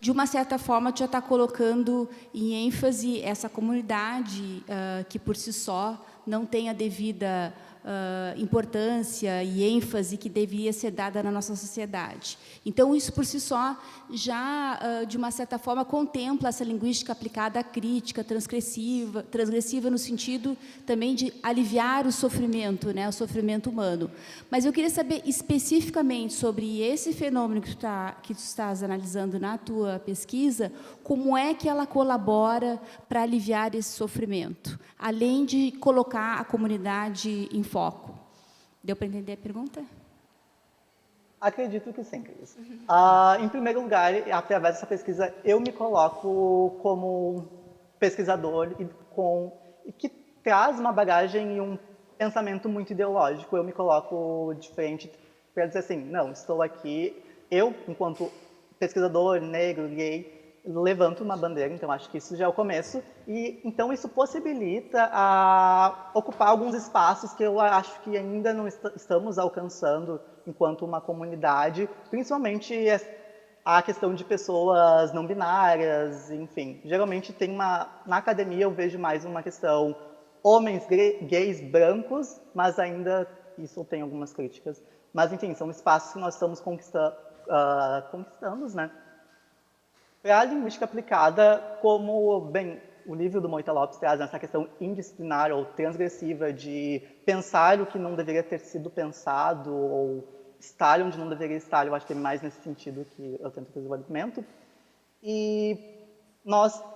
Speaker 13: de uma certa forma, tu já está colocando em ênfase essa comunidade que, por si só, não tem a devida importância e ênfase que deveria ser dada na nossa sociedade. Então, isso por si só já, de uma certa forma, contempla essa linguística aplicada à crítica, transgressiva no sentido também de aliviar o sofrimento, né, o sofrimento humano. Mas eu queria saber especificamente sobre esse fenômeno que tu estás analisando na tua pesquisa, como é que ela colabora para aliviar esse sofrimento, além de colocar a comunidade em foco. Deu para entender a pergunta?
Speaker 11: Acredito que sim, Cris. Em primeiro lugar, através dessa pesquisa, eu me coloco como pesquisador e que traz uma bagagem e um pensamento muito ideológico. Eu me coloco de frente para dizer assim, não, estou aqui, eu, enquanto pesquisador negro, gay, levanto uma bandeira, então acho que isso já é o começo, e então isso possibilita ocupar alguns espaços que eu acho que ainda não estamos alcançando enquanto uma comunidade, principalmente a questão de pessoas não binárias, enfim. Geralmente na academia eu vejo mais uma questão homens gays brancos, mas ainda isso tem algumas críticas. Mas enfim, são espaços que nós estamos conquistando, né? Para a linguística aplicada, como, bem, o livro do Moita Lopes traz essa questão indisciplinar ou transgressiva de pensar o que não deveria ter sido pensado ou estar onde não deveria estar, eu acho que é mais nesse sentido que eu tento trazer o argumento. E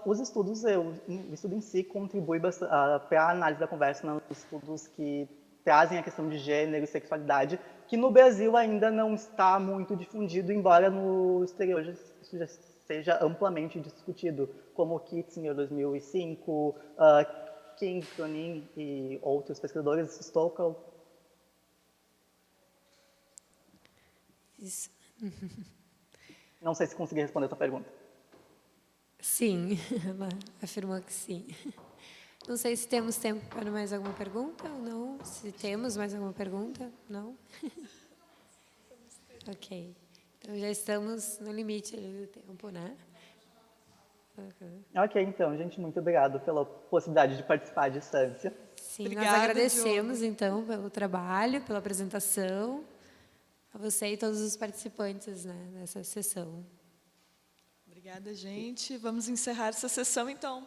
Speaker 11: os estudos, o estudo em si contribui para a análise da conversa nos estudos que trazem a questão de gênero e sexualidade, que no Brasil ainda não está muito difundido, embora no exterior isso já seja amplamente discutido, como Kitzinger, 2005, King, Cronin e outros pesquisadores, Stockel.
Speaker 4: Isso.
Speaker 11: Não sei se consegui responder a sua pergunta.
Speaker 4: Sim, ela afirmou que sim. Não sei se temos tempo para mais alguma pergunta ou não. Se temos mais alguma pergunta, não? Ok. Então, já estamos no limite do tempo, né? Uhum.
Speaker 11: Ok, então, gente, muito obrigado pela possibilidade de participar à distância.
Speaker 4: Sim, obrigada, nós agradecemos, Diogo, então, pelo trabalho, pela apresentação, a você e todos os participantes, né, dessa sessão.
Speaker 2: Obrigada, gente. Vamos encerrar essa sessão, então.